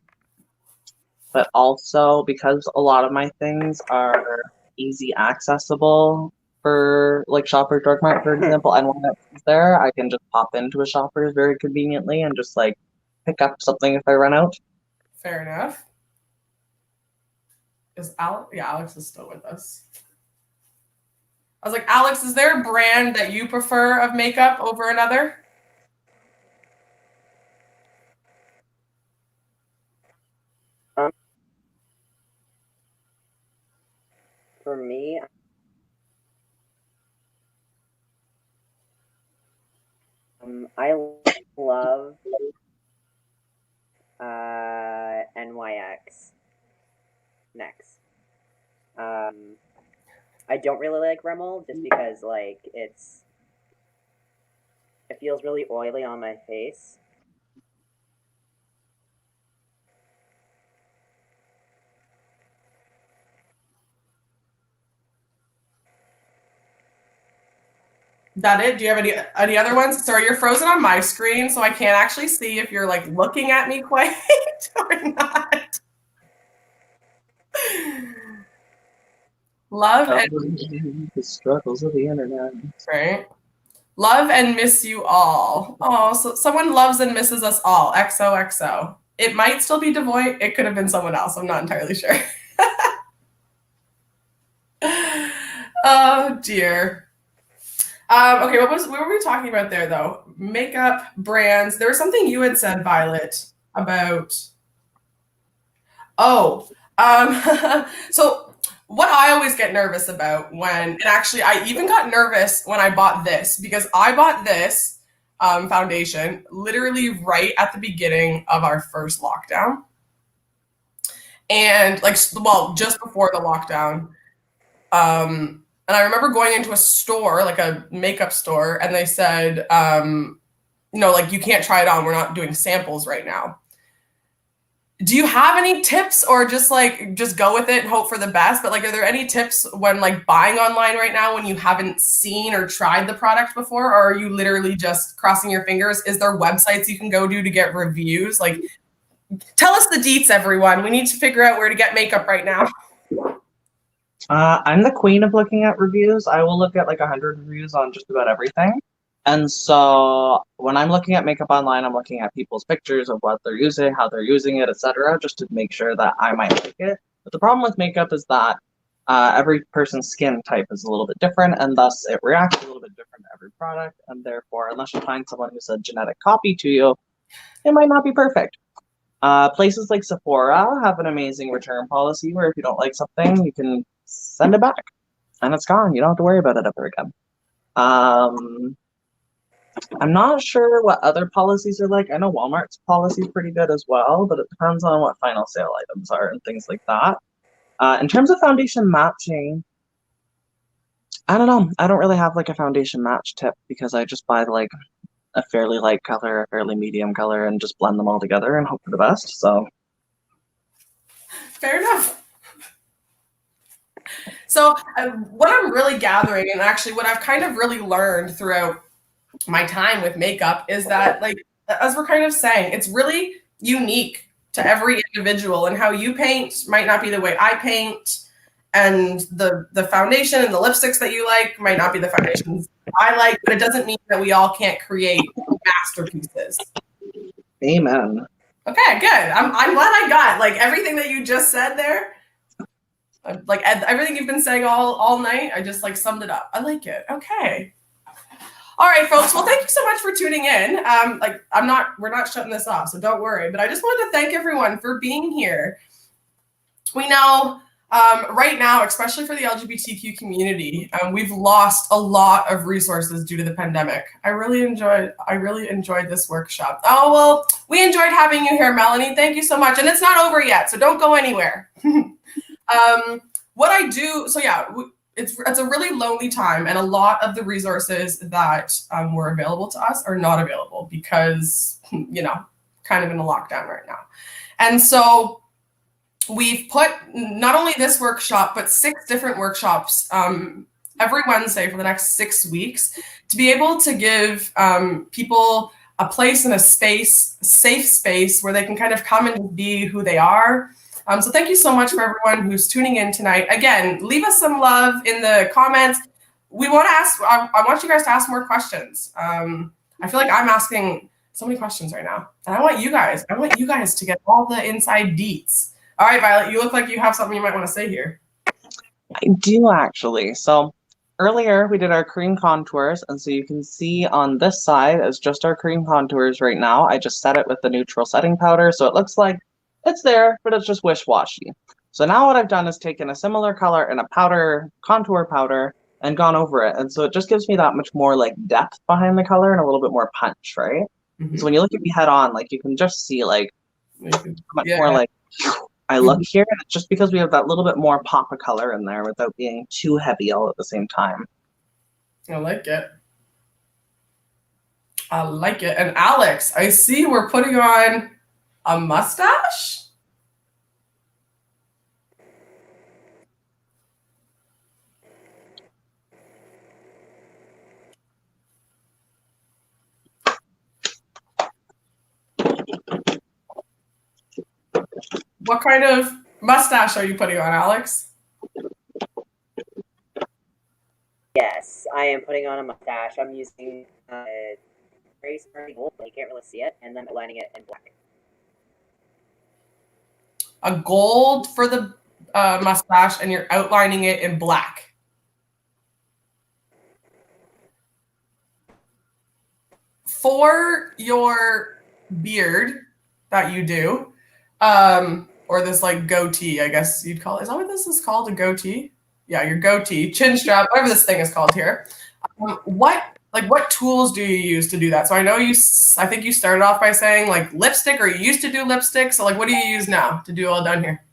but also because a lot of my things are easy accessible for like Shoppers Drug Mart, for example, and when it's there, I can just pop into a Shoppers very conveniently and just like pick up something if I run out. Fair enough. Is Alex? Yeah, Alex is still with us. I was like, Alex, is there a brand that you prefer of makeup over another? For me, I love NYX next. I don't really like Rimmel just because like it feels really oily on my face. That it? Do you have any other ones? Sorry, you're frozen on my screen, so I can't actually see if you're like looking at me quite or not. Love and the struggles of the internet. right. Love and miss you all. Oh, so someone loves and misses us all. XOXO. It might still be Devoit. It could have been someone else. I'm not entirely sure. Oh dear. Okay, what were we talking about there though? Makeup, brands. There was something you had said, Violet, about. Oh, so what I always get nervous about and actually I even got nervous when I bought this because I bought this foundation literally right at the beginning of our first lockdown. And just before the lockdown. And I remember going into a store, like a makeup store, and they said, you can't try it on. We're not doing samples right now. do you have any tips, or just go with it and hope for the best? But like, are there any tips when like buying online right now when you haven't seen or tried the product before, or are you literally just crossing your fingers? Is there websites you can go to get reviews? Like, tell us the deets, everyone. We need to figure out where to get makeup right now. I'm the queen of looking at reviews. I will look at like 100 reviews on just about everything. And so when I'm looking at makeup online, I'm looking at people's pictures of what they're using, how they're using it, etc., just to make sure that I might like it. But the problem with makeup is that every person's skin type is a little bit different, and thus it reacts a little bit different to every product. And therefore, unless you find someone who's a genetic copy to you, it might not be perfect. Places like Sephora have an amazing return policy where if you don't like something, you can send it back and it's gone. You don't have to worry about it ever again. I'm not sure what other policies are like. I know Walmart's policy is pretty good as well, but it depends on what final sale items are and things like that. In terms of foundation matching, I don't know. I don't really have like a foundation match tip because I just buy like a fairly light color, a fairly medium color, and just blend them all together and hope for the best. So Fair enough. So what I'm really gathering, and actually what I've kind of really learned throughout my time with makeup, is that, like, as we're kind of saying, it's really unique to every individual, and how you paint might not be the way I paint, and the foundation and the lipsticks that you like might not be the foundations I like, but it doesn't mean that we all can't create masterpieces. amen. Okay, good. I'm glad I got like everything that you just said there. Like everything you've been saying all night, I just like summed it up. I like it. Okay. All right, folks. Well, thank you so much for tuning in. We're not shutting this off, so don't worry. But I just wanted to thank everyone for being here. We know right now, especially for the LGBTQ community, we've lost a lot of resources due to the pandemic. I really enjoyed this workshop. Oh, well, we enjoyed having you here, Melanie. Thank you so much. And it's not over yet, so don't go anywhere. What I do, so yeah, it's a really lonely time, and a lot of the resources that were available to us are not available because, kind of in a lockdown right now. And so we've put not only this workshop, but 6 different workshops every Wednesday for the next 6 weeks to be able to give people a place and a space, a safe space where they can kind of come and be who they are. So thank you so much for everyone who's tuning in tonight. Again, leave us some love in the comments. We want to ask, I want you guys to ask more questions. I feel like I'm asking so many questions right now. And I want you guys to get all the inside deets. All right, Violet, you look like you have something you might want to say here. I do actually. So earlier we did our cream contours, and so you can see on this side is just our cream contours right now. I just set it with the neutral setting powder, so it looks like it's there, but it's just wish-washy. So now what I've done is taken a similar color in a contour powder, and gone over it. And so it just gives me that much more like depth behind the color and a little bit more punch, right? Mm-hmm. So when you look at me head on, like you can just see like much more like I look here, and it's just because we have that little bit more pop of color in there without being too heavy all at the same time. I like it. And Alex, I see we're putting on a mustache? What kind of mustache are you putting on, Alex? Yes, I am putting on a mustache. I'm using very sparkly gold, but you can't really see it, and then lining it in black. A gold for the mustache, and you're outlining it in black. For your beard that you do, or this like goatee, I guess you'd call it. Is that what this is called? A goatee? Yeah, your goatee, chin strap, whatever this thing is called here. What tools do you use to do that? So I know I think you started off by saying like lipstick, or you used to do lipstick. So like, what do you use now to do all done here?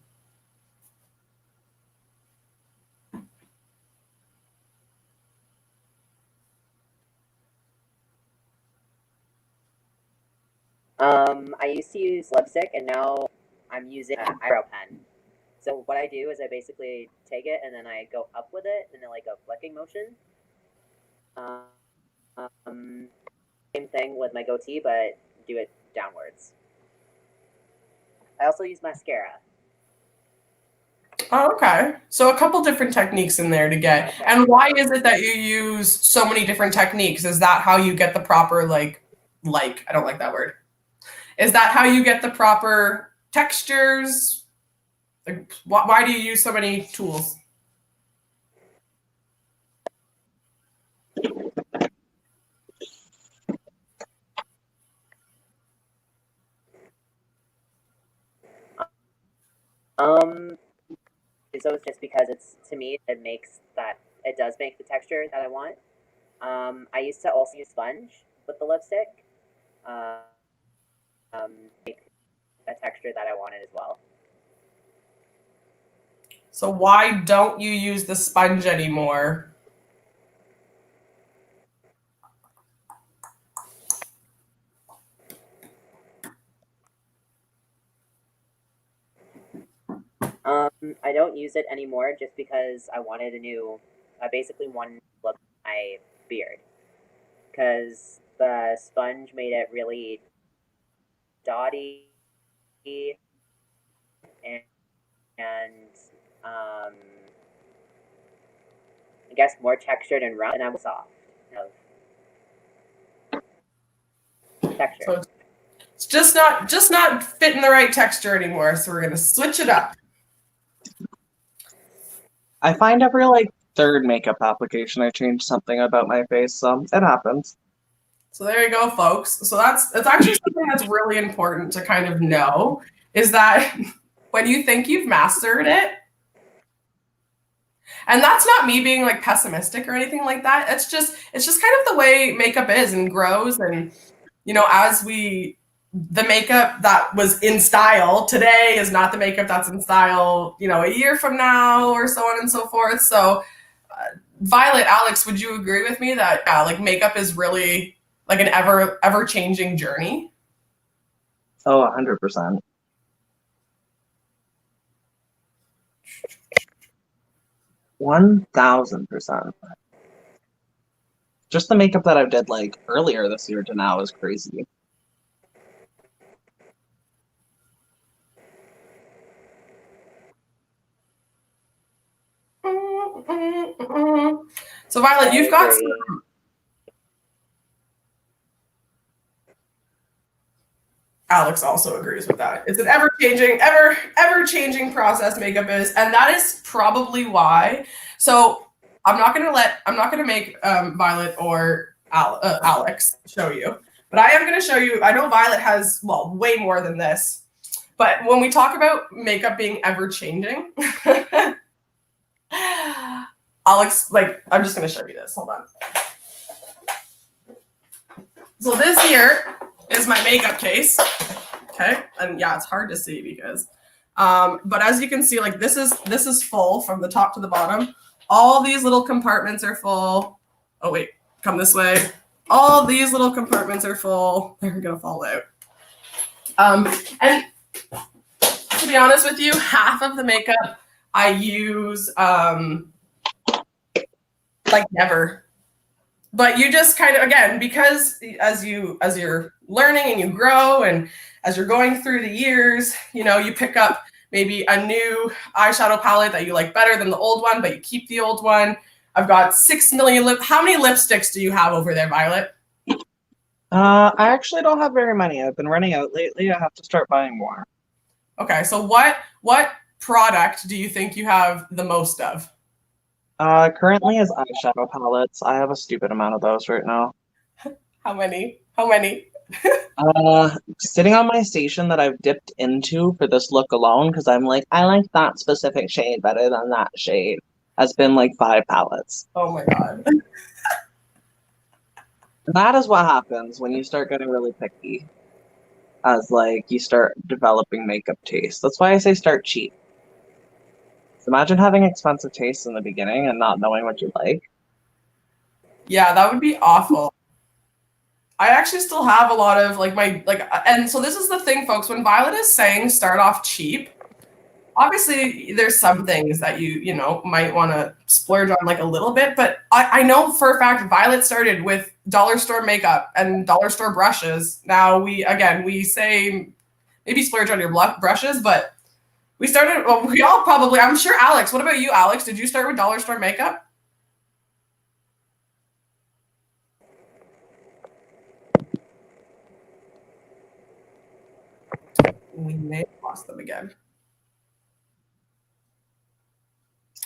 I used to use lipstick, and now I'm using an eyebrow pen. So what I do is I basically take it and then I go up with it in like a flicking motion. Same thing with my goatee, but do it downwards. I also use mascara. Oh, okay. So a couple different techniques in there to get. And why is it that you use so many different techniques? Is that how you get the proper I don't like that word. Is that how you get the proper textures? Like, why do you use so many tools? So it's just because to me, it does make the texture that I want. I used to also use sponge with the lipstick. Make a texture that I wanted as well. So why don't you use the sponge anymore? I don't use it anymore just because I basically wanted to look at my beard. Because the sponge made it really dotty and I guess more textured and round, and I'm soft of texture. So it's just not fitting the right texture anymore. So we're gonna switch it up. I find every third makeup application I change something about my face, so it happens. So there you go, folks. So that's actually something that's really important to kind of know, is that when you think you've mastered it, and that's not me being pessimistic or anything like that. It's just kind of the way makeup is and grows. And as the makeup that was in style today is not the makeup that's in style, a year from now, or so on and so forth. So Violet, Alex, would you agree with me that makeup is really an ever changing journey? Oh, 100%. $1,000%. Just the makeup that I did earlier this year to now is crazy. So Violet, you've got some. Alex also agrees with that. It's an ever-changing process makeup is, and that is probably why. So I'm not gonna make Violet or Alex show you, but I am gonna show you. I know Violet has way more than this, but when we talk about makeup being ever-changing, Alex, I'm just gonna show you this. Hold on. So this here is my makeup case. Okay, and yeah, it's hard to see because, but as you can see, this is full from the top to the bottom. All these little compartments are full. Oh wait, come this way. All these little compartments are full. They're gonna fall out. And to be honest with you, half of the makeup I use never. But you just kind of, again, because as you're learning and you grow and as you're going through the years, you pick up maybe a new eyeshadow palette that you like better than the old one, but you keep the old one. I've got 6 million How many lipsticks do you have over there, Violet? I actually don't have very many. I've been running out lately. I have to start buying more. Okay, so what product do you think you have the most of? Currently is eyeshadow palettes. I have a stupid amount of those right now. How many? Sitting on my station that I've dipped into for this look alone, because I'm I like that specific shade better than that shade, has been 5 palettes. Oh my God. That is what happens when you start getting really picky, as you start developing makeup taste. That's why I say start cheap. Imagine having expensive tastes in the beginning and not knowing what you like. Yeah, that would be awful. I actually still have a lot of like and so this is the thing, folks, when Violet is saying start off cheap, obviously there's some things that you know, might want to splurge on like a little bit, but I know for a fact Violet started with dollar store makeup and dollar store brushes. Now we say maybe splurge on your brushes, but we started, well, we all probably, I'm sure Alex, what about you, Alex? Did you start with dollar store makeup? We may have lost them again.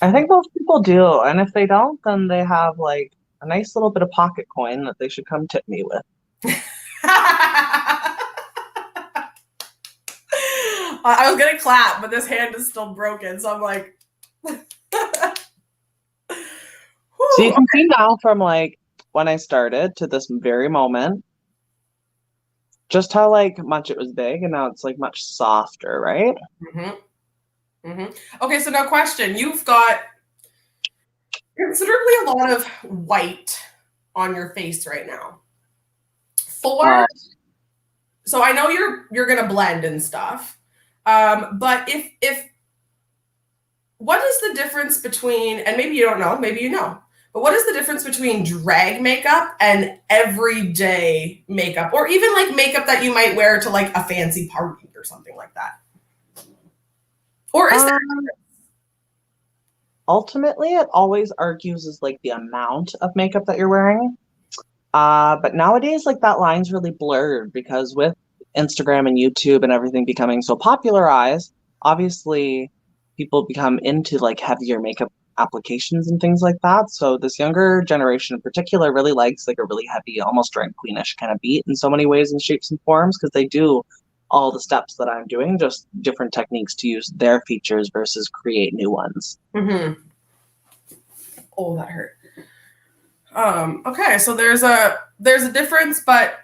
I think most people do, and if they don't, then they have like a nice little bit of pocket coin that they should come tip me with. I was gonna clap, but this hand is still broken, so I'm like. So you can see now from like when I started to this very moment, just how like much it was big, and now it's like much softer, right? Mm-hmm. Mm-hmm. Okay, so now question: you've got considerably a lot of white on your face right now. So I know you're gonna blend and stuff, but if what is the difference between, and maybe you don't know, maybe you know, but what is the difference between drag makeup and everyday makeup, or even like makeup that you might wear to like a fancy party or something like that? Or is there? Ultimately, it always argues is like the amount of makeup that you're wearing. But nowadays, like that line's really blurred because with Instagram and YouTube and everything becoming so popularized, obviously people become into like heavier makeup applications and things like that. So this younger generation in particular really likes like a really heavy, almost drag queenish kind of beat in so many ways and shapes and forms because they do all the steps that I'm doing, just different techniques to use their features versus create new ones. Mm-hmm. Oh, that hurt. Okay, so there's a difference, but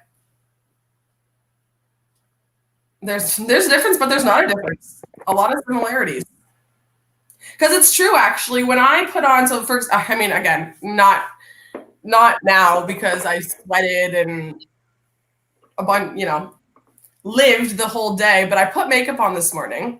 there's a difference, but there's not a difference. A lot of similarities. Because it's true, actually. When I put on, so first, I mean, again, not now because I sweated and a bunch, you know, lived the whole day. But I put makeup on this morning,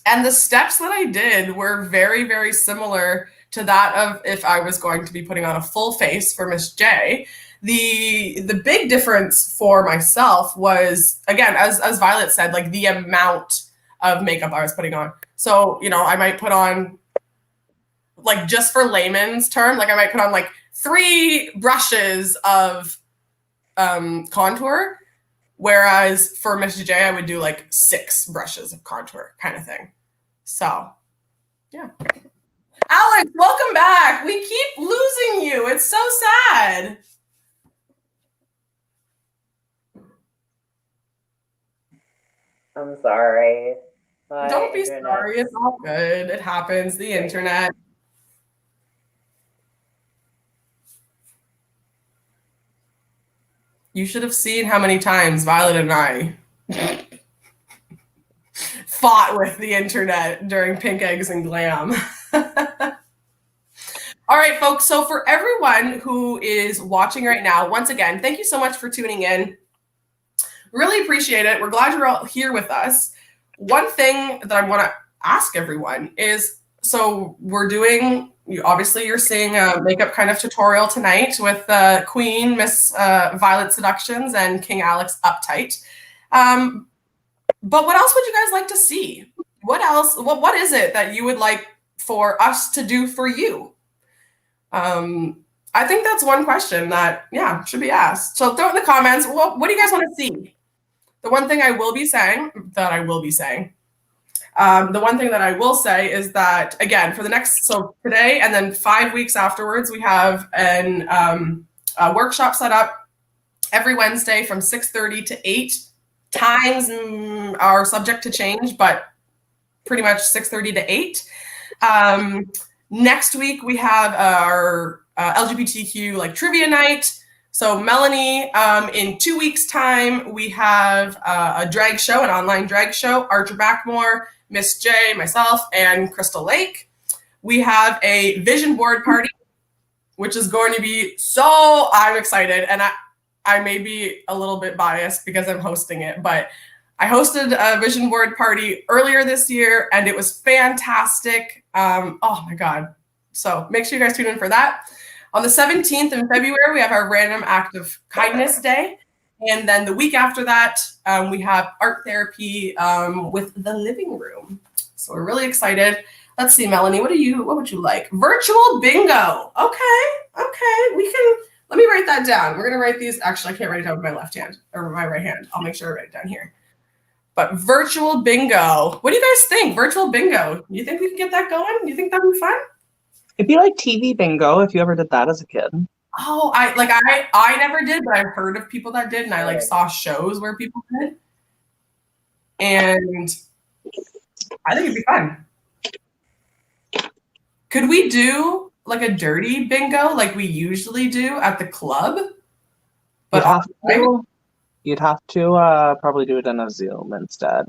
and the steps that I did were very, very similar to that of if I was going to be putting on a full face for Miss J. The big difference for myself was, again, as Violet said, like the amount of makeup I was putting on. So, you know, I might put on, like, just for layman's term, like I might put on like 3 brushes of contour, whereas for Miss J, I would do like 6 brushes of contour kind of thing. So, yeah. Alex, welcome back. We keep losing you. It's so sad. I'm sorry. Don't be sorry. It's all good. It happens. The internet. You should have seen how many times Violet and I fought with the internet during Pink Eggs and Glam. All right, folks. So for everyone who is watching right now, once again, thank you so much for tuning in. Really appreciate it. We're glad you're all here with us. One thing that I want to ask everyone is, so we're doing, obviously you're seeing a makeup kind of tutorial tonight with Queen, Miss Violet Seductions, and King Alex Uptight. But what else would you guys like to see? What else? What is it that you would like for us to do for you? I think that's one question that, yeah, should be asked. So throw it in the comments. What do you guys want to see? The one thing I will be saying, the one thing that I will say is that, again, for the next, so today and then 5 weeks afterwards, we have a workshop set up every Wednesday from 6:30 to 8. Times are subject to change, but pretty much 6:30 to 8. Next week, we have our LGBTQ like trivia night. So Melanie, in 2 weeks' time, we have a drag show, an online drag show. Archer Backmore, Miss J, myself, and Crystal Lake. We have a vision board party, which is going to be I'm excited. And I may be a little bit biased because I'm hosting it, but I hosted a vision board party earlier this year and it was fantastic. Oh my God. So make sure you guys tune in for that. On the 17th in February, we have our random act of kindness day. And then the week after that, we have art therapy with the living room. So we're really excited. Let's see, Melanie, what would you like? Virtual bingo. Okay. Let me write that down. We're going to write these. Actually, I can't write it down with my left hand or my right hand. I'll make sure I write it down here. But virtual bingo. What do you guys think? Virtual bingo. You think we can get that going? Do you think that'd be fun? It'd be like TV bingo if you ever did that as a kid. Oh, I never did, but I've heard of people that did, and I saw shows where people did. And I think it'd be fun. Could we do like a dirty bingo like we usually do at the club? But you'd have to probably do it in a Zoom instead.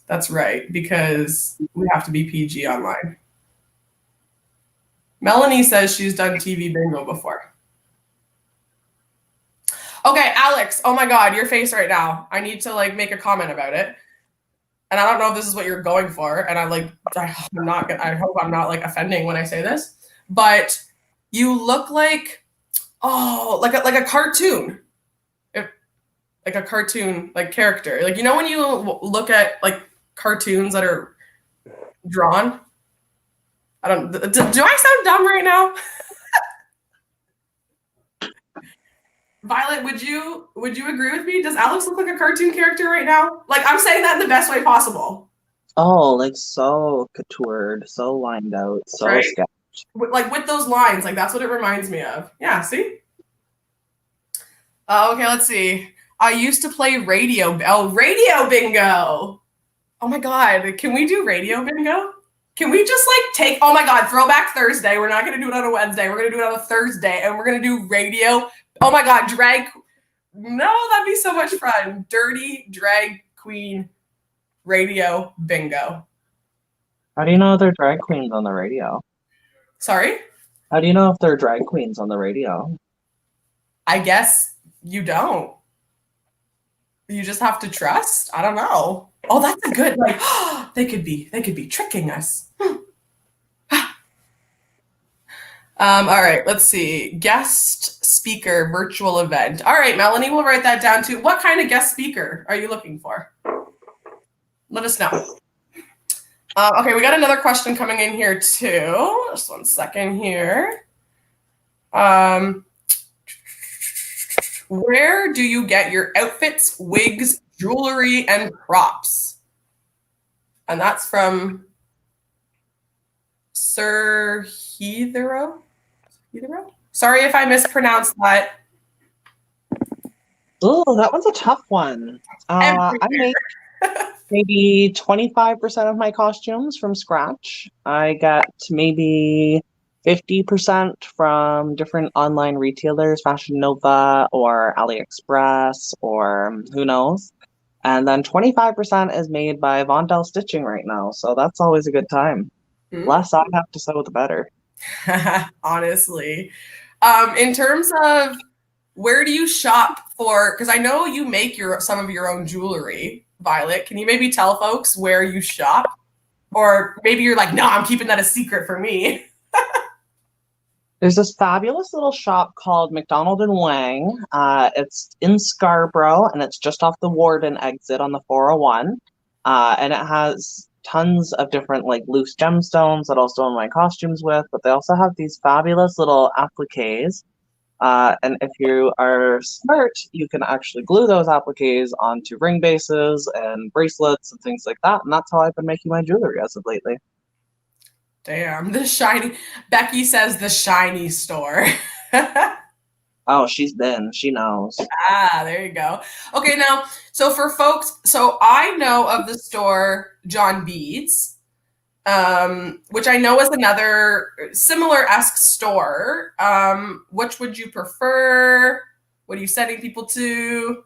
That's right, because we have to be PG online. Melanie says she's done TV bingo before. Okay, Alex, oh my God, your face right now. I need to like make a comment about it. And I don't know if this is what you're going for. And I hope I'm not like offending when I say this, but you look like, like a cartoon. Like a cartoon, like character. Like, you know, when you look at like cartoons that are drawn, do I sound dumb right now? Violet, would you agree with me? Does Alex look like a cartoon character right now? Like, I'm saying that in the best way possible. Oh, like so contoured, so lined out, so right? sketched. Like with those lines, like that's what it reminds me of. Yeah, see? Okay, let's see. I used to play radio bingo. Oh my God, can we do radio bingo? Can we just like take, oh my God, Throwback Thursday. We're not going to do it on a Wednesday. We're going to do it on a Thursday and we're going to do radio. Oh my God, no, that'd be so much fun. Dirty drag queen radio bingo. How do you know they're drag queens on the radio? Sorry? How do you know if they're drag queens on the radio? I guess you don't. You just have to trust. I don't know. Oh, that's a good, like, they could be tricking us. All right, let's see. Guest speaker virtual event. All right, Melanie, we'll write that down too. What kind of guest speaker are you looking for? Let us know. Okay, we got another question coming in here too. Just 1 second here. Where do you get your outfits, wigs, jewelry, and props? And that's from Sir Heathero. Sorry if I mispronounced that. Oh, that one's a tough one. I make maybe 25% of my costumes from scratch. I get maybe 50% from different online retailers, Fashion Nova or AliExpress or who knows. And then 25% is made by Vondel Stitching right now. So that's always a good time. Less I have to sew, the better. Honestly. In terms of where do you shop for, because I know you make some of your own jewelry, Violet. Can you maybe tell folks where you shop? Or maybe you're like, no, I'm keeping that a secret for me. There's this fabulous little shop called McDonald and Wang. It's in Scarborough, and it's just off the Warden exit on the 401. And it has tons of different like loose gemstones that I'll sew my costumes with, but they also have these fabulous little appliques. And if you are smart, you can actually glue those appliques onto ring bases and bracelets and things like that. And that's how I've been making my jewelry as of lately. Damn, Becky says the shiny store. Oh, she knows. Ah, there you go. Okay, now, so for folks, so I know of the store John Beads, which I know is another similar-esque store. Which would you prefer? What are you sending people to?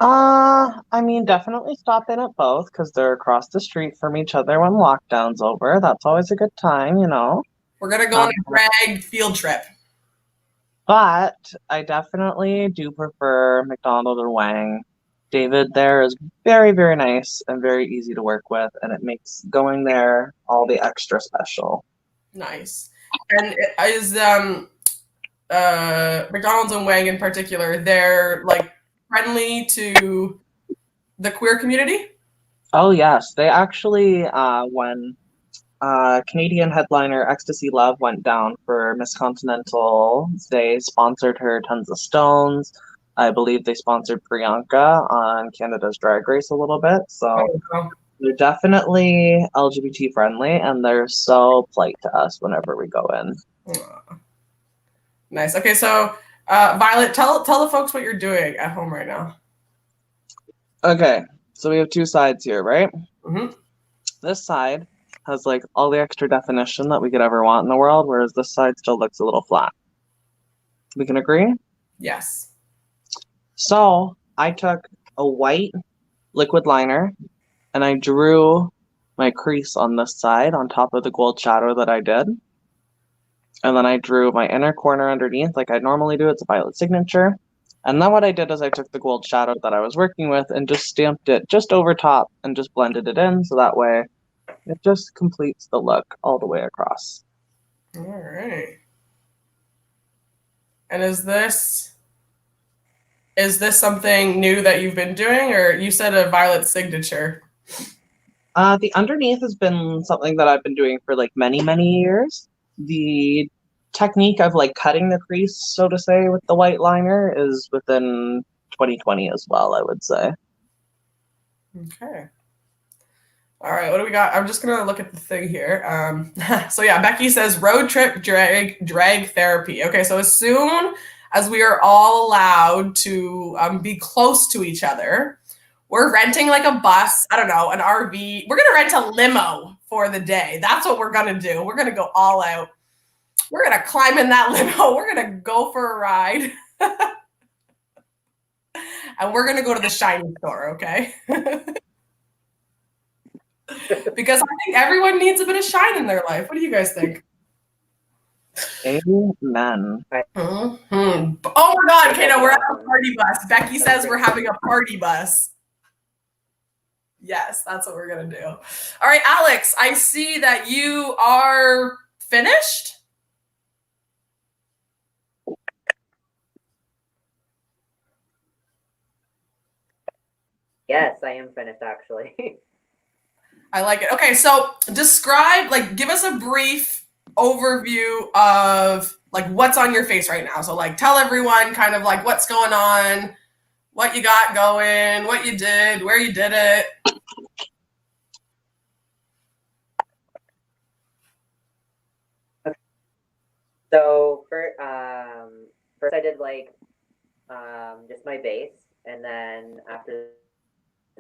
I mean, definitely stop in at both because they're across the street from each other when lockdown's over. That's always a good time, you know. We're gonna go on a drag field trip. But I definitely do prefer McDonald or Wang. David there is very, very nice and very easy to work with, and it makes going there all the extra special. Nice. And is McDonald's and Wang in particular, they're like friendly to the queer community? Oh yes, they actually when Canadian headliner Ecstasy Love went down for Miss Continental, they sponsored her tons of stones. I believe they sponsored Priyanka on Canada's Drag Race a little bit. So Oh, they're definitely LGBT friendly, and they're so polite to us whenever we go in. nice. Okay, so Violet, tell the folks what you're doing at home right now. Okay, so we have two sides here, right? Mm-hmm. This side has like all the extra definition that we could ever want in the world, whereas this side still looks a little flat. We can agree? Yes. So I took a white liquid liner and I drew my crease on this side on top of the gold shadow that I did. And then I drew my inner corner underneath like I normally do. It's a violet signature. And then what I did is I took the gold shadow that I was working with and just stamped it just over top and just blended it in so that way it just completes the look all the way across. All right. And is this something new that you've been doing, or you said a violet signature? The underneath has been something that I've been doing for like many, many years. The technique of like cutting the crease, so to say, with the white liner is within 2020 as well, I would say. Okay. All right, what do we got? I'm just gonna look at the thing here. So yeah, Becky says road trip drag therapy. Okay, so as soon as we are all allowed to be close to each other, we're renting like a bus. I don't know, an RV. We're gonna rent a limo for the day. That's what we're gonna do. We're gonna go all out. We're gonna climb in that limo. We're gonna go for a ride, and we're gonna go to the shiny store. Okay. Because I think everyone needs a bit of shine in their life. What do you guys think? Amen. Mm-hmm. Oh my God, Kato, we're at a party bus. Becky says we're having a party bus. Yes, that's what we're going to do. All right, Alex, I see that you are finished. Yes, I am finished actually. I like it. Okay, so describe, like, give us a brief overview of like what's on your face right now. So like tell everyone kind of like what's going on, what you got going, what you did, where you did it. So first I did like just my base, and then after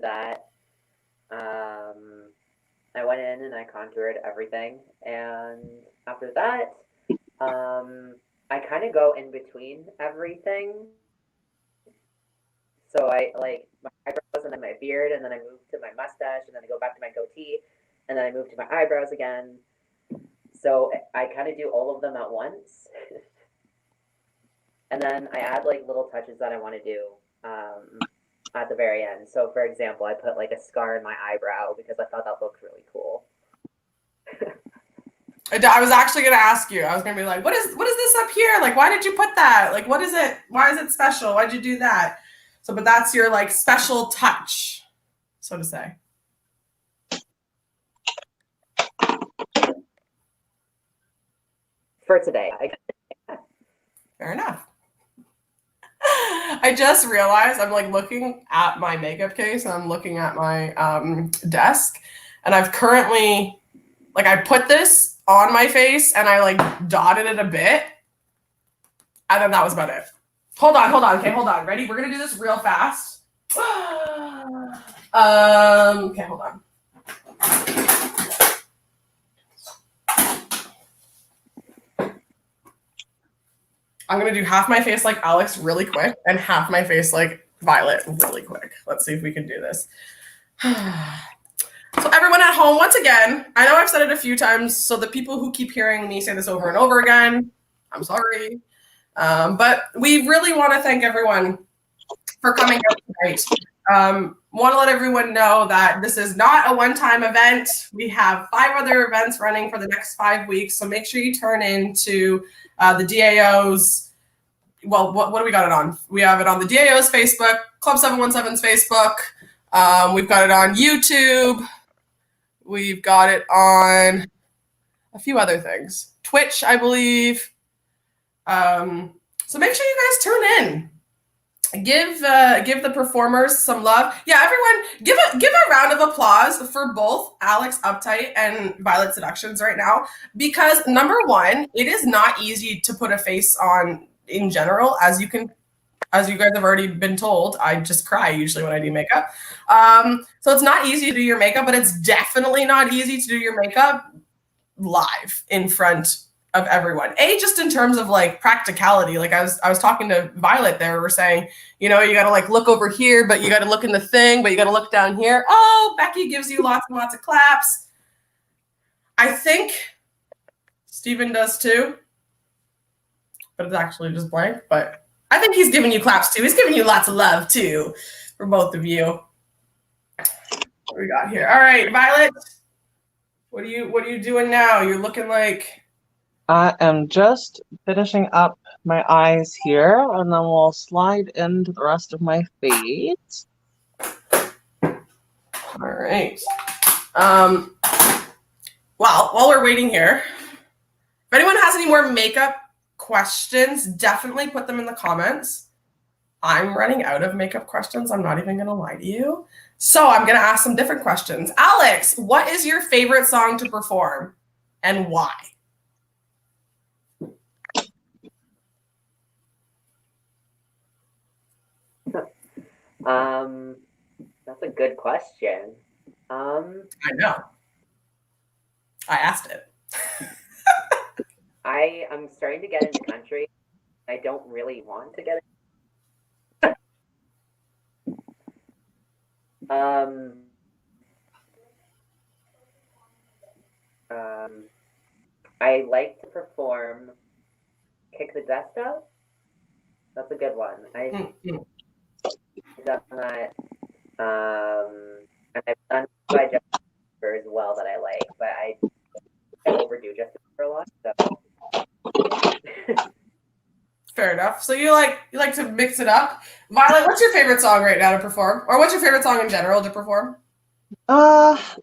that I went in and I contoured everything, and after that I kind of go in between everything. So I like my eyebrows and then my beard, and then I move to my mustache, and then I go back to my goatee, and then I move to my eyebrows again. So I kind of do all of them at once. And then I add like little touches that I want to do at the very end. So for example, I put like a scar in my eyebrow because I thought that looked really cool. I was actually going to ask you. I was going to be like, what is this up here? Like, why did you put that? Like, what is it? Why is it special? Why'd you do that? So, but that's your like special touch, so to say. For today. Fair enough. I just realized I'm like looking at my makeup case and I'm looking at my desk, and I've currently like I put this on my face and I like dotted it a bit, and then that was about it. Hold on. Okay, hold on. Ready? We're gonna do this real fast. Okay, hold on. I'm going to do half my face like Alex really quick and half my face like Violet really quick. Let's see if we can do this. So everyone at home, once again, I know I've said it a few times, so the people who keep hearing me say this over and over again, I'm sorry. But we really want to thank everyone for coming out tonight. Want to let everyone know that this is not a one-time event. We have 5 other events running for the next 5 weeks, so make sure you turn into the DAO's. Well, what do we got it on? We have it on the DAO's Facebook, Club 717's Facebook. We've got it on YouTube. We've got it on a few other things. Twitch, I believe. So make sure you guys tune in. Give the performers some love. Yeah, everyone, give a round of applause for both Alex Uptight and Violet Seductions right now, because number one, it is not easy to put a face on in general, as you guys have already been told. I just cry usually when I do makeup. So it's not easy to do your makeup, but it's definitely not easy to do your makeup live in front of everyone. Just in terms of like practicality. Like I was talking to Violet there, we're saying, you gotta like look over here, but you gotta look in the thing, but you gotta look down here. Oh, Becky gives you lots and lots of claps. I think Steven does too, but it's actually just blank. But I think he's giving you claps too. He's giving you lots of love too for both of you. What we got here? All right, Violet, what are you doing now? You're looking like... I am just finishing up my eyes here, and then we'll slide into the rest of my face. All right. Well, while we're waiting here, if anyone has any more makeup questions, definitely put them in the comments. I'm running out of makeup questions. I'm not even going to lie to you. So I'm going to ask some different questions. Alex, what is your favorite song to perform and why? That's a good question. I know. I asked it. I'm starting to get into country. I don't really want to get it. I like to perform Kick the Dust Out. That's a good one. I've done that. And I've done by Justin as well that I like, but I overdo Justin for a lot. So Fair enough. So you like to mix it up. Violet, what's your favorite song right now to perform? Or what's your favorite song in general to perform?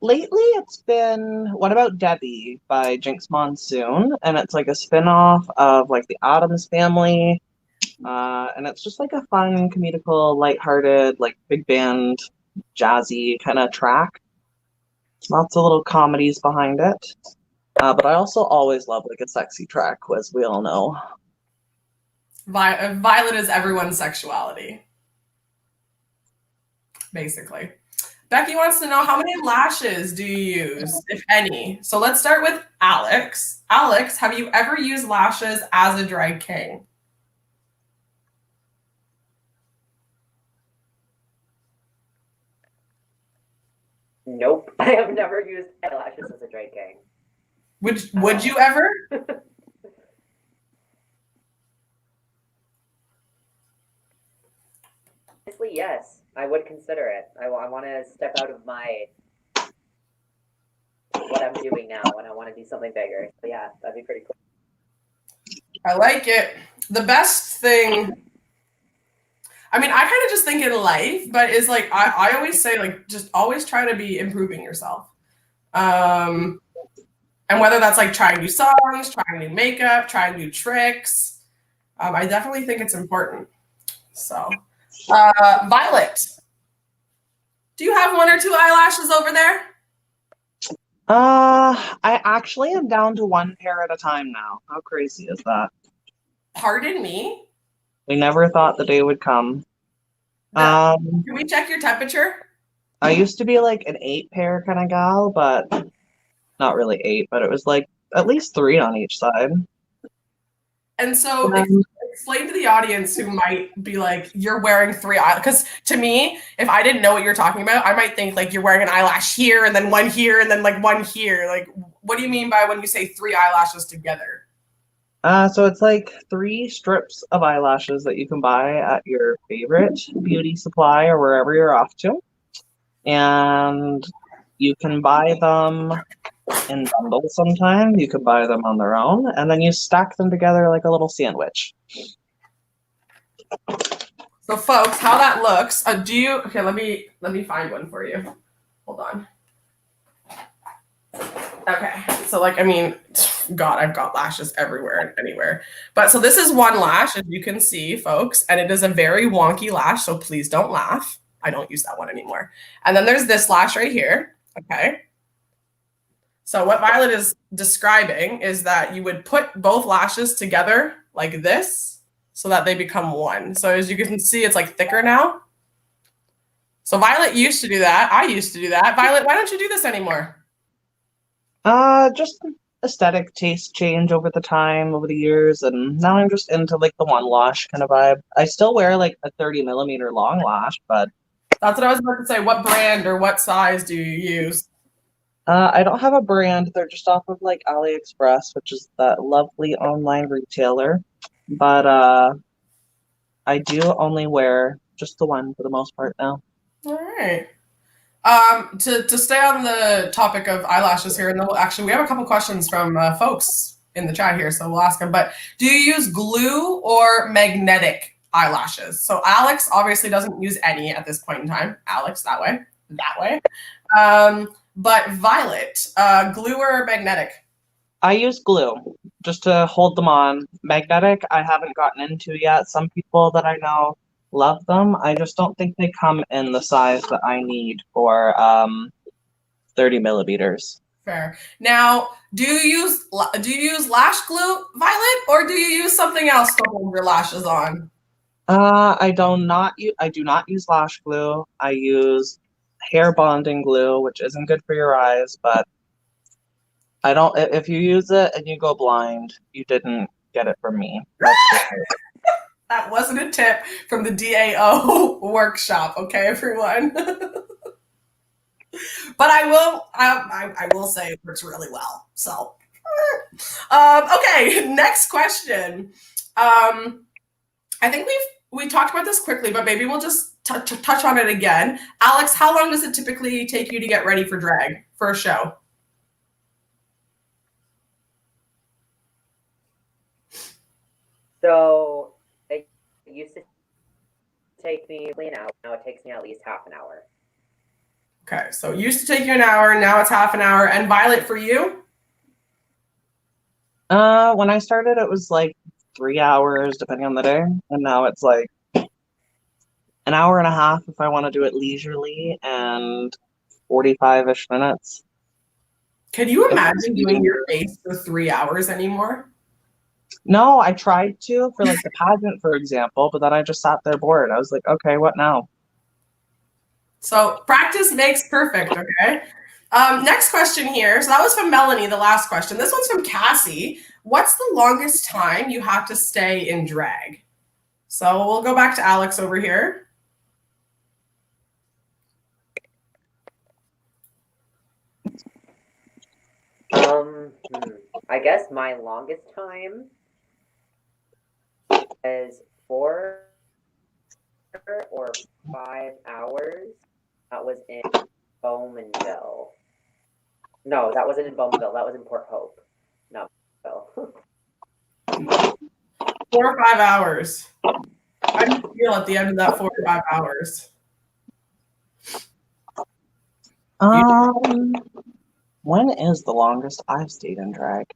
Lately it's been What About Debbie by Jinx Monsoon, and it's like a spin-off of like the Addams Family. And it's just like a fun, comedical, lighthearted, like big band, jazzy kind of track. Lots of little comedies behind it. But I also always love like a sexy track, as we all know. Violet is everyone's sexuality, basically. Becky wants to know, how many lashes do you use, if any? So let's start with Alex. Alex, have you ever used lashes as a drag king? nope, I have never used eyelashes as a drag king. Would you ever? Honestly, yes, I would consider it. I want to step out of what I'm doing now, and I want to do something bigger. So yeah, that'd be pretty cool. I like it. The best thing, I mean, I kind of just think in life, but is like, I always say, like, just always try to be improving yourself. And whether that's like trying new songs, trying new makeup, trying new tricks, I definitely think it's important. So, Violet, do you have 1 or 2 eyelashes over there? I actually am down to 1 pair at a time now. How crazy is that? Pardon me? We never thought the day would come. Can we check your temperature? I used to be like an 8 pair kind of gal, but not really 8, but it was like at least 3 on each side. And so explain to the audience who might be like, you're wearing 3 eyelashes. Because to me, if I didn't know what you're talking about, I might think like you're wearing an eyelash here and then 1 here and then like 1 here. Like, what do you mean by when you say 3 eyelashes together? So it's like 3 strips of eyelashes that you can buy at your favorite beauty supply or wherever you're off to. And you can buy them in bundles sometimes. You can buy them on their own, and then you stack them together like a little sandwich. So, folks, how that looks? Okay? Let me find one for you. Hold on. Okay, so like, I mean, God, I've got lashes everywhere and anywhere. But so this is one lash, as you can see, folks, and it is a very wonky lash, so please don't laugh. I don't use that one anymore. And then there's this lash right here, okay? So what Violet is describing is that you would put both lashes together like this so that they become one. So as you can see, it's like thicker now. So Violet used to do that. I used to do that. Violet, why don't you do this anymore? Just aesthetic taste change over the years, and now I'm just into like the one lash kind of vibe. I still wear like a 30mm long lash, but That's what I was about to say. What brand or what size do you use? I don't have a brand. They're just off of like AliExpress, which is that lovely online retailer. But I do only wear just the one for the most part now. All right. To stay on the topic of eyelashes here, and actually we have a couple questions from folks in the chat here, so we'll ask them. But do you use glue or magnetic eyelashes? So Alex obviously doesn't use any at this point in time. Alex, that way. But Violet, glue or magnetic? I use glue just to hold them on. Magnetic, I haven't gotten into yet. Some people that I know love them. I just don't think they come in the size that I need for 30mm. Fair. Now, do you use lash glue, Violet, or do you use something else to hold your lashes on? I do not use lash glue. I use hair bonding glue, which isn't good for your eyes, but I don't. If you use it and you go blind, you didn't get it from me. That wasn't a tip from the DAO workshop, okay, everyone? But I will say it works really well. So, okay, next question. I think we talked about this quickly, but maybe we'll just touch on it again. Alex, how long does it typically take you to get ready for drag for a show? So it used to take me an hour. Now it takes me at least half an hour. Okay, so it used to take you an hour, now it's half an hour. And Violet, for you? When I started, it was like 3 hours, depending on the day, and now it's like an hour and a half if I want to do it leisurely, and 45-ish minutes. Can you imagine doing your face for 3 hours anymore? No, I tried to for like the pageant, for example, but then I just sat there bored. I was like, okay, what now? So practice makes perfect, okay? Next question here. So that was from Melanie, the last question. This one's from Cassie. What's the longest time you have to stay in drag? So we'll go back to Alex over here. I guess my longest time is 4 or 5 hours. That was in Bowmanville. No, that wasn't in Bowmanville. That was in Port Hope. Not Bowmanville. 4 or 5 hours. How do you feel at the end of that 4 or 5 hours? When is the longest I've stayed in drag?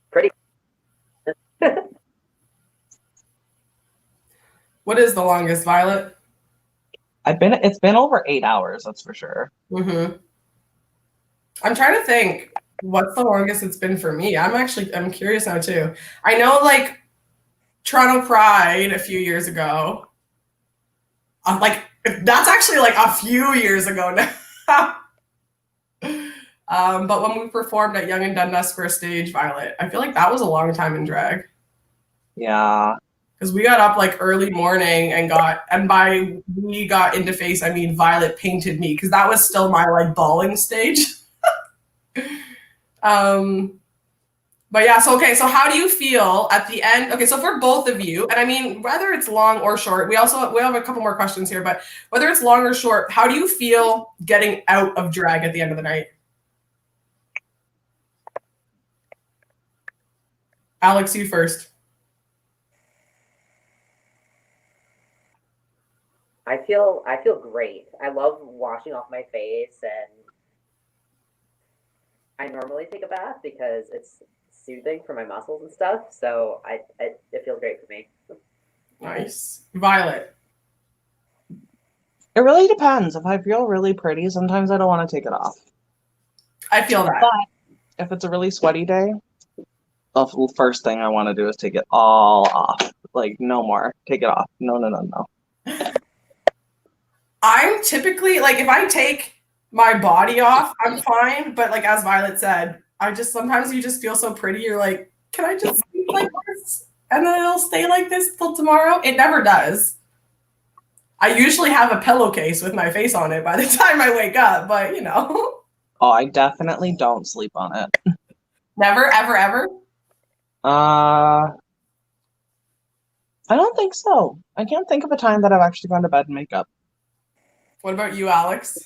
Pretty. What is the longest, Violet? It's been over 8 hours, that's for sure. Mm-hmm. I'm trying to think what's the longest it's been for me. I'm curious now too. I know like Toronto Pride a few years ago. Like that's actually like a few years ago now. But when we performed at Yonge and Dundas Square Stage, Violet, I feel like that was a long time in drag. Yeah. Because we got up like early morning and by we got into face, I mean Violet painted me because that was still my like bawling stage. But But yeah, so okay, so how do you feel at the end? Okay, so for both of you, and I mean whether it's long or short, we have a couple more questions here, but whether it's long or short, how do you feel getting out of drag at the end of the night? Alex, you first. I feel great. I love washing off my face, and I normally take a bath because it's soothing for my muscles and stuff. So it feels great for me. Nice. Violet. It really depends. If I feel really pretty, sometimes I don't want to take it off. I feel that. But if it's a really sweaty day, the first thing I want to do is take it all off. Like, no more. Take it off. No. I'm typically like, if I take my body off, I'm fine. But like as Violet said, sometimes you just feel so pretty. You're like, can I just sleep like this? And then it'll stay like this till tomorrow. It never does. I usually have a pillowcase with my face on it by the time I wake up, but you know. Oh, I definitely don't sleep on it. Never, ever, ever? I don't think so. I can't think of a time that I've actually gone to bed in makeup. What about you, Alex?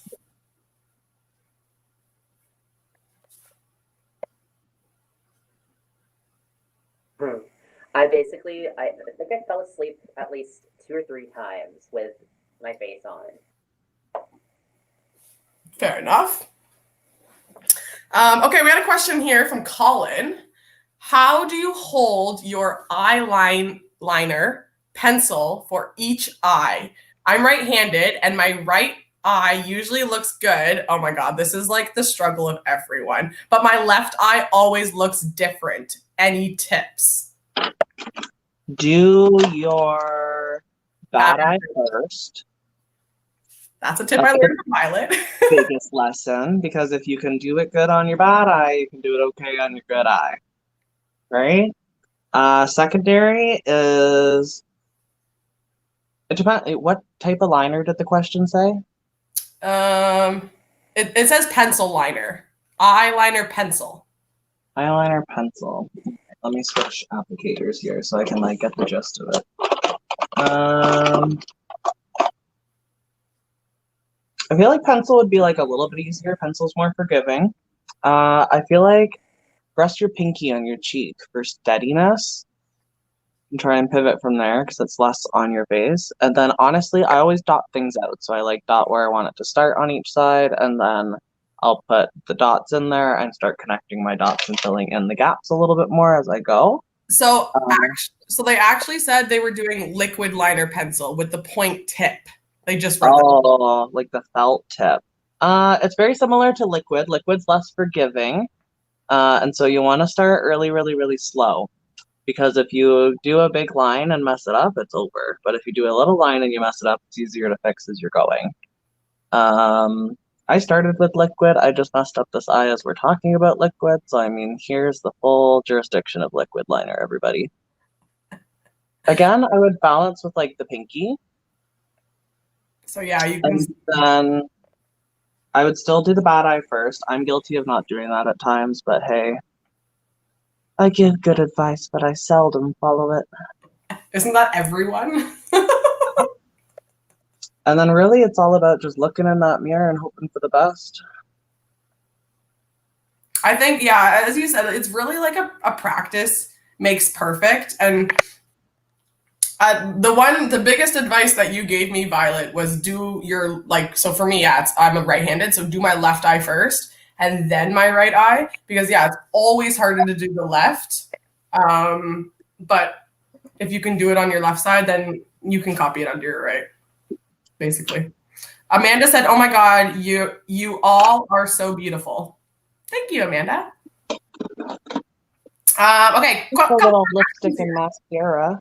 I think I fell asleep at least 2 or 3 times with my face on. Fair enough. Okay, we had a question here from Colin. How do you hold your eyeliner pencil for each eye? I'm right-handed and my right eye usually looks good. Oh my God, this is like the struggle of everyone. But my left eye always looks different. Any tips? Do your bad eye first. That's a tip I learned from Violet. Biggest lesson, because if you can do it good on your bad eye, you can do it okay on your good eye. Right? Secondary is, it depends. What type of liner did the question say? It says pencil liner. Eyeliner pencil. Eyeliner pencil. Let me switch applicators here so I can like get the gist of it. I feel like pencil would be like a little bit easier. Pencil's more forgiving. I feel like rest your pinky on your cheek for steadiness and try and pivot from there because it's less on your face. And then honestly, I always dot things out. So I like dot where I want it to start on each side, and then I'll put the dots in there and start connecting my dots and filling in the gaps a little bit more as I go. So they actually said they were doing liquid liner pencil with the point tip. They just wrote that. Like the felt tip. It's very similar to liquid. Liquid's less forgiving. And so you want to start really, really, really slow. Because if you do a big line and mess it up, it's over. But if you do a little line and you mess it up, it's easier to fix as you're going. I started with liquid. I just messed up this eye as we're talking about liquid. So, I mean, here's the full jurisdiction of liquid liner, everybody. Again, I would balance with like the pinky. So yeah, you can. And then I would still do the bad eye first. I'm guilty of not doing that at times, but hey, I give good advice, but I seldom follow it. Isn't that everyone? And then really it's all about just looking in that mirror and hoping for the best. I think, yeah, as you said, it's really like a practice makes perfect. And the biggest advice that you gave me, Violet, was do your, like, so for me, yeah, I'm a right-handed, so do my left eye first and then my right eye, because yeah, it's always harder to do the left. But if you can do it on your left side, then you can copy it onto your right, basically. Amanda said, "Oh my God, you all are so beautiful." Thank you, Amanda. Okay. A little lipstick and mascara.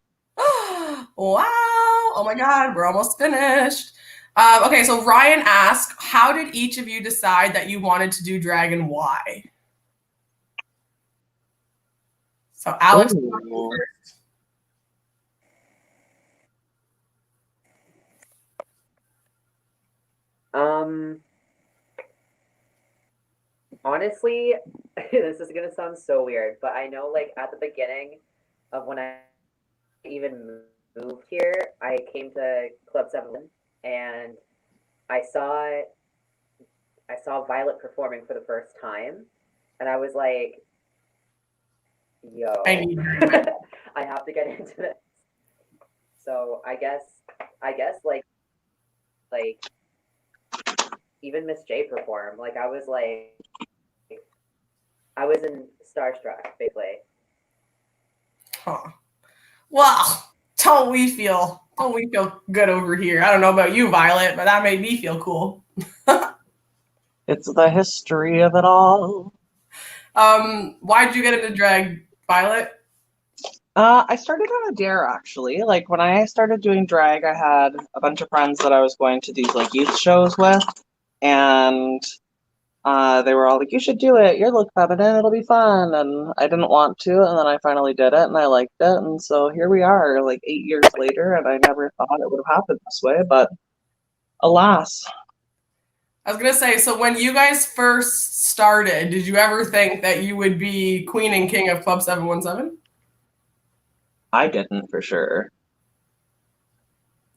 Wow. Oh my God, we're almost finished. Okay, so Ryan asked, how did each of you decide that you wanted to do drag and why? So Alex, Honestly, this is gonna sound so weird, but I know like at the beginning of when I even moved here, I came to Club 7 and I saw I saw Violet performing for the first time, and I was like, "Yo, I need her. I have to get into this." So I guess like even Miss J performed. Like I was in starstruck basically. Huh. Well, don't we feel good over here? I don't know about you, Violet, but that made me feel cool. It's the history of it all. Why'd you get into drag, Violet? I started on a dare actually. Like when I started doing drag, I had a bunch of friends that I was going to these like youth shows with, and they were all like, "You should do it. You look feminine. It'll be fun." And I didn't want to, and then I finally did it, and I liked it, and so here we are, like 8 years later, and I never thought it would have happened this way, but alas. I was gonna say, so when you guys first started, did you ever think that you would be Queen and King of Club 717? I didn't for sure.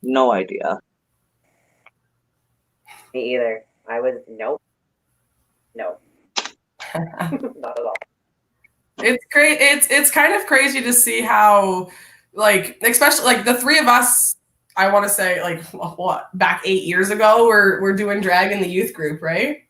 No idea. Me either. I was nope, no, not at all. It's great. It's kind of crazy to see how, like, especially like the three of us. I want to say like what back 8 years ago, we're doing drag in the youth group, right?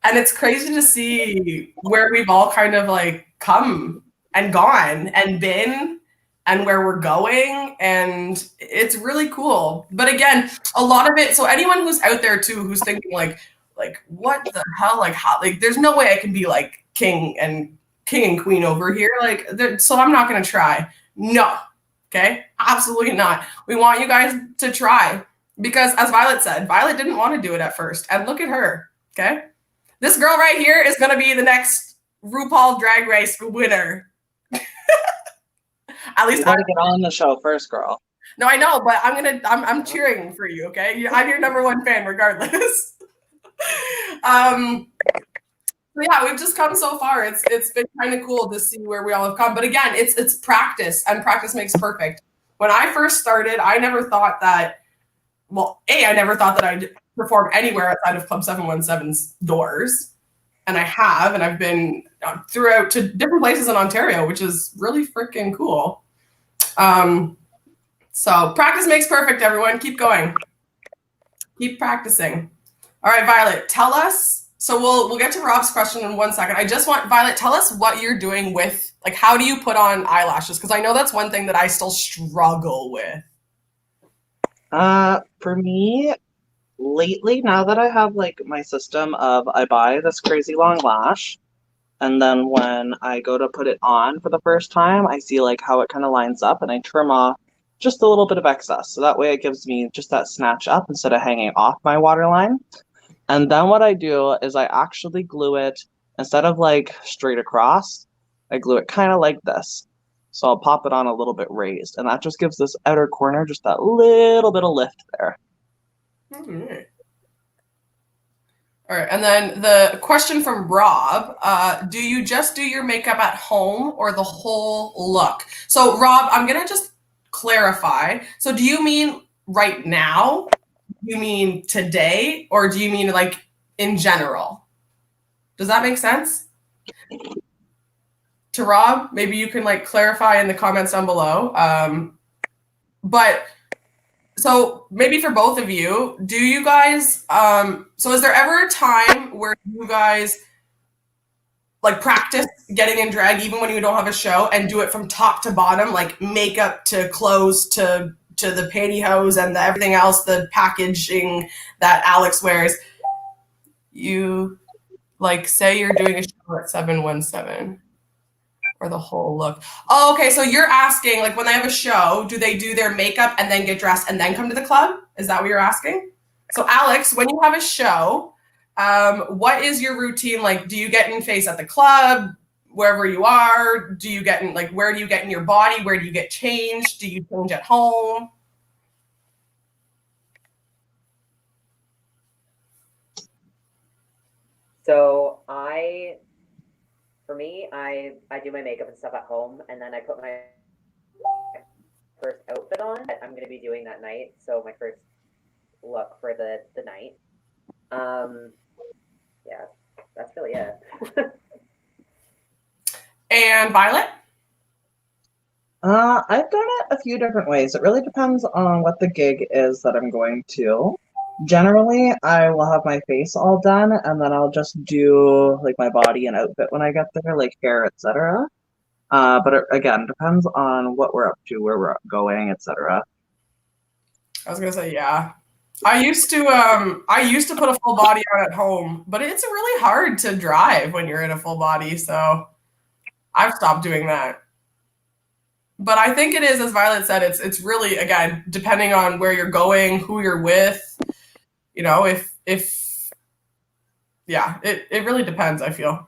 And it's crazy to see where we've all kind of like come and gone and been and where we're going. And it's really cool. But again, a lot of it, so anyone who's out there too, who's thinking like what the hell? Like how like there's no way I can be like king and queen over here. Like so I'm not gonna try. No. Okay? Absolutely not. We want you guys to try. Because as Violet said, Violet didn't want to do it at first. And look at her. Okay? This girl right here is going to be the next RuPaul Drag Race winner. At least You gotta get on the show first, girl. No, I know, but I'm cheering for you, okay? I'm your number one fan regardless. So yeah, we've just come so far. It's been kind of cool to see where we all have come. But again, it's practice, and practice makes perfect. When I first started, I never thought that I never thought that I'd perform anywhere outside of Club 717's doors. And I have, and I've been throughout to different places in Ontario, which is really freaking cool. So practice makes perfect, everyone. Keep going. Keep practicing. All right, Violet, tell us. So we'll get to Rob's question in 1 second. I just want Violet, tell us what you're doing with, like, how do you put on eyelashes? Because I know that's one thing that I still struggle with. For me, lately, now that I have like my system of I buy this crazy long lash, and then when I go to put it on for the first time, I see like how it kind of lines up, and I trim off just a little bit of excess. So that way it gives me just that snatch up instead of hanging off my waterline. And then what I do is I actually glue it, instead of like straight across, I glue it kind of like this. So I'll pop it on a little bit raised, and that just gives this outer corner just that little bit of lift there. Mm-hmm. All right, and then the question from Rob, do you just do your makeup at home or the whole look? So Rob, I'm gonna just clarify. So do you mean right now? Do you mean today? Or do you mean like in general? Does that make sense? To Rob, maybe you can like clarify in the comments down below. But so maybe for both of you, do you guys, so is there ever a time where you guys like practice getting in drag even when you don't have a show and do it from top to bottom, like makeup to clothes to the pantyhose and everything else, the packaging that Alex wears? You like say you're doing a show at 717 or the whole look. Oh, okay. So you're asking, like, when they have a show, do they do their makeup and then get dressed and then come to the club? Is that what you're asking? So Alex, when you have a show, what is your routine like? Do you get in face at the club, wherever you are? Do you get in, like, where do you get in your body? Where do you get changed? Do you change at home? So for me, I do my makeup and stuff at home, and then I put my first outfit on that I'm going to be doing that night. So my first look for the night. Yeah, that's really it. And Violet? I've done it a few different ways. It really depends on what the gig is that I'm going to. Generally, I will have my face all done, and then I'll just do like my body and outfit when I get there, like hair, etc. But it, again, depends on what we're up to, where we're going, etc. I was gonna say, yeah. I used to put a full body on at home, but it's really hard to drive when you're in a full body, so I've stopped doing that. But I think it is, as Violet said, it's really, again, depending on where you're going, who you're with, you know, if yeah, it really depends, I feel.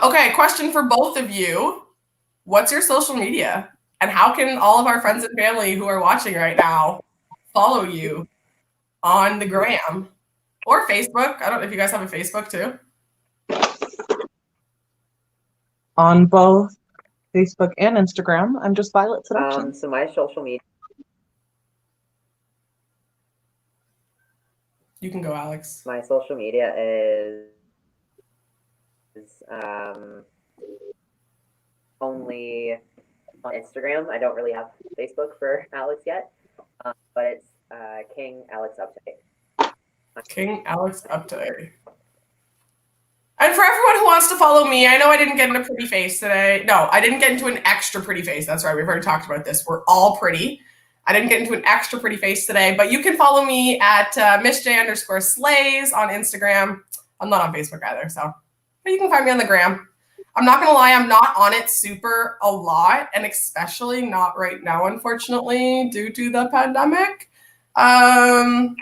Okay, question for both of you. What's your social media? And how can all of our friends and family who are watching right now follow you on the gram or Facebook? I don't know if you guys have a Facebook too. On both Facebook and Instagram, I'm just Violet Seductions. So my social media. You can go, Alex. My social media is only on Instagram. I don't really have Facebook for Alex yet, but it's King Alex Uptight. King Alex Uptight. And for everyone who wants to follow me, I know I didn't get into a pretty face today. No, I didn't get into an extra pretty face. That's right. We've already talked about this. We're all pretty. I didn't get into an extra pretty face today, but you can follow me at MissJ_Slays on Instagram. I'm not on Facebook either, so but you can find me on the gram. I'm not gonna lie, I'm not on it super a lot, and especially not right now, unfortunately, due to the pandemic. But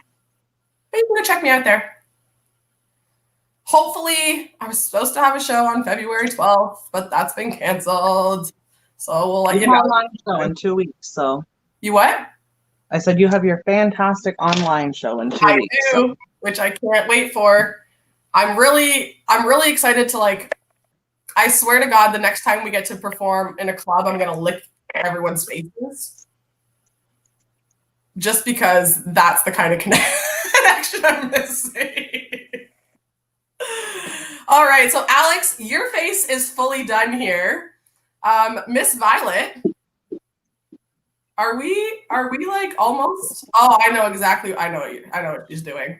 you can go check me out there. Hopefully, I was supposed to have a show on February 12th, but that's been canceled. So we'll let you know. Online show in 2 weeks, so. You what? I said you have your fantastic online show in 2 weeks. I do, which I can't wait for. I'm really excited to, like, I swear to God, the next time we get to perform in a club, I'm gonna lick everyone's faces. Just because that's the kind of connection I'm missing. All right, so Alex, your face is fully done here. Miss Violet, are we like almost? Oh, I know exactly. I know what she's doing.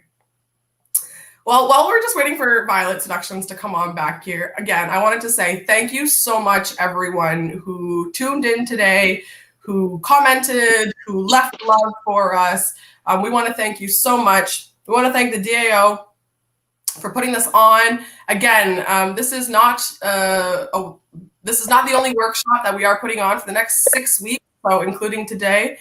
Well, while we're just waiting for Violet Seductions to come on back here, again, I wanted to say thank you so much, everyone who tuned in today, who commented, who left love for us. We want to thank you so much. We want to thank the DAO for putting this on. Again, this is not the only workshop that we are putting on for the next 6 weeks, so including today.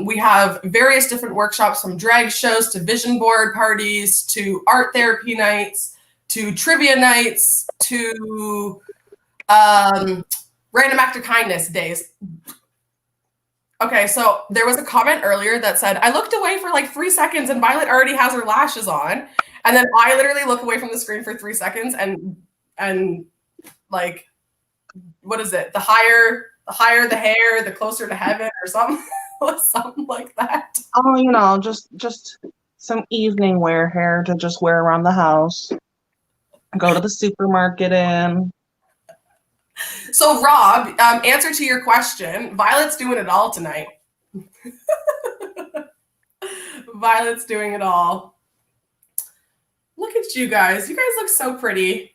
We have various different workshops, from drag shows to vision board parties to art therapy nights to trivia nights to random act of kindness days. Okay, so there was a comment earlier that said, I looked away for like 3 seconds and Violet already has her lashes on. And then I literally look away from the screen for 3 seconds and like, what is it? The higher the hair, the closer to heaven or something, something like that. Oh, you know, just some evening wear hair to just wear around the house. Go to the supermarket in. So Rob, answer to your question, Violet's doing it all tonight. Violet's doing it all. Look at you guys. You guys look so pretty.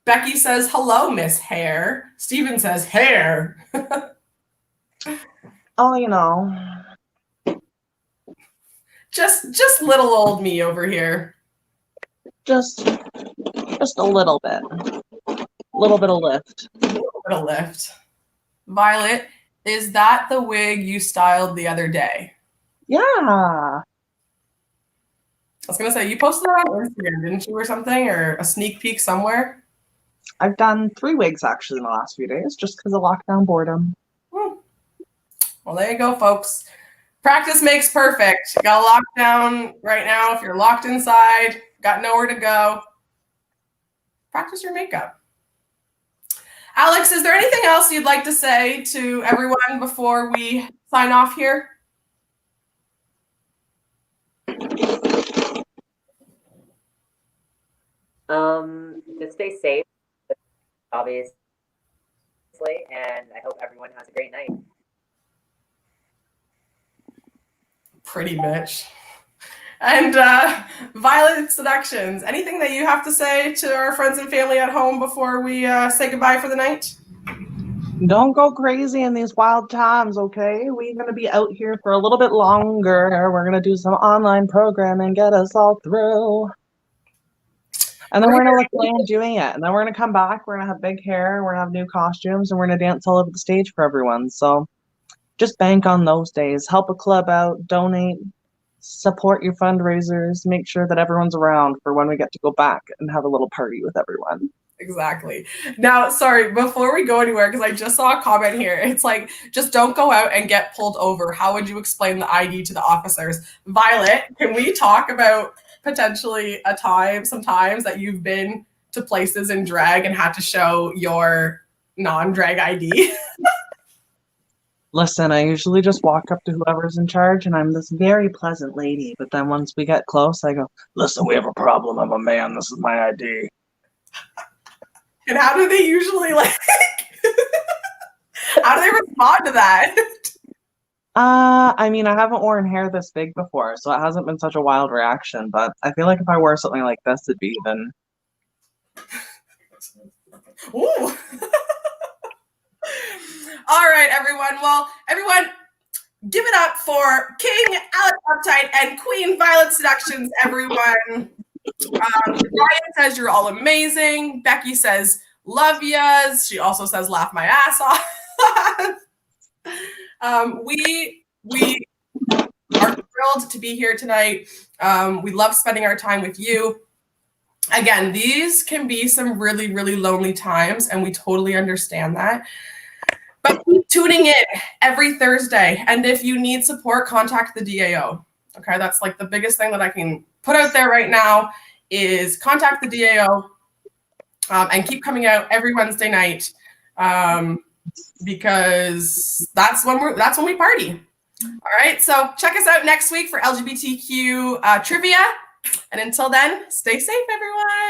Becky says, hello, Miss Hair. Steven says, hair. Oh, you know. Just little old me over here. Just a little bit. A little bit of lift. A little bit of lift. Violet, is that the wig you styled the other day? Yeah. I was going to say, you posted that on Instagram, didn't you, or something? Or a sneak peek somewhere? I've done 3 wigs, actually, in the last few days, just because of lockdown boredom. Well, there you go, folks. Practice makes perfect. Got a lockdown right now. If you're locked inside, got nowhere to go, practice your makeup. Alex, is there anything else you'd like to say to everyone before we sign off here? Just stay safe, obviously, and I hope everyone has a great night. Pretty bitch. And Violet Seductions, anything that you have to say to our friends and family at home before we say goodbye for the night? Don't go crazy in these wild times, okay? We're going to be out here for a little bit longer. We're going to do some online programming, get us all through. And then we're going to look glam doing it. And then we're going to come back. We're going to have big hair. We're going to have new costumes. And we're going to dance all over the stage for everyone. So just bank on those days. Help a club out. Donate. Support your fundraisers. Make sure that everyone's around for when we get to go back and have a little party with everyone. Exactly. Now, sorry, before we go anywhere, because I just saw a comment here. It's like, just don't go out and get pulled over. How would you explain the ID to the officers? Violet, can we talk about potentially sometimes that you've been to places in drag and had to show your non-drag ID? Listen, I usually just walk up to whoever's in charge and I'm this very pleasant lady. But then once we get close, I go, listen, we have a problem. I'm a man. This is my ID. And how do they usually how do they respond to that? I mean, I haven't worn hair this big before, so it hasn't been such a wild reaction. But I feel like if I wore something like this, it'd be even. Ooh. All right, everyone. Well, everyone, give it up for King Alex Uptight and Queen Violet Seductions, everyone. Ryan says you're all amazing. Becky says love yas. She also says laugh my ass off. We are thrilled to be here tonight. We love spending our time with you. Again, these can be some really, really lonely times, and we totally understand that. But keep tuning in every Thursday. And if you need support, contact the DAO. Okay, that's like the biggest thing that I can put out there right now is contact the DAO and keep coming out every Wednesday night because that's when we party. All right, so check us out next week for LGBTQ trivia. And until then, stay safe, everyone.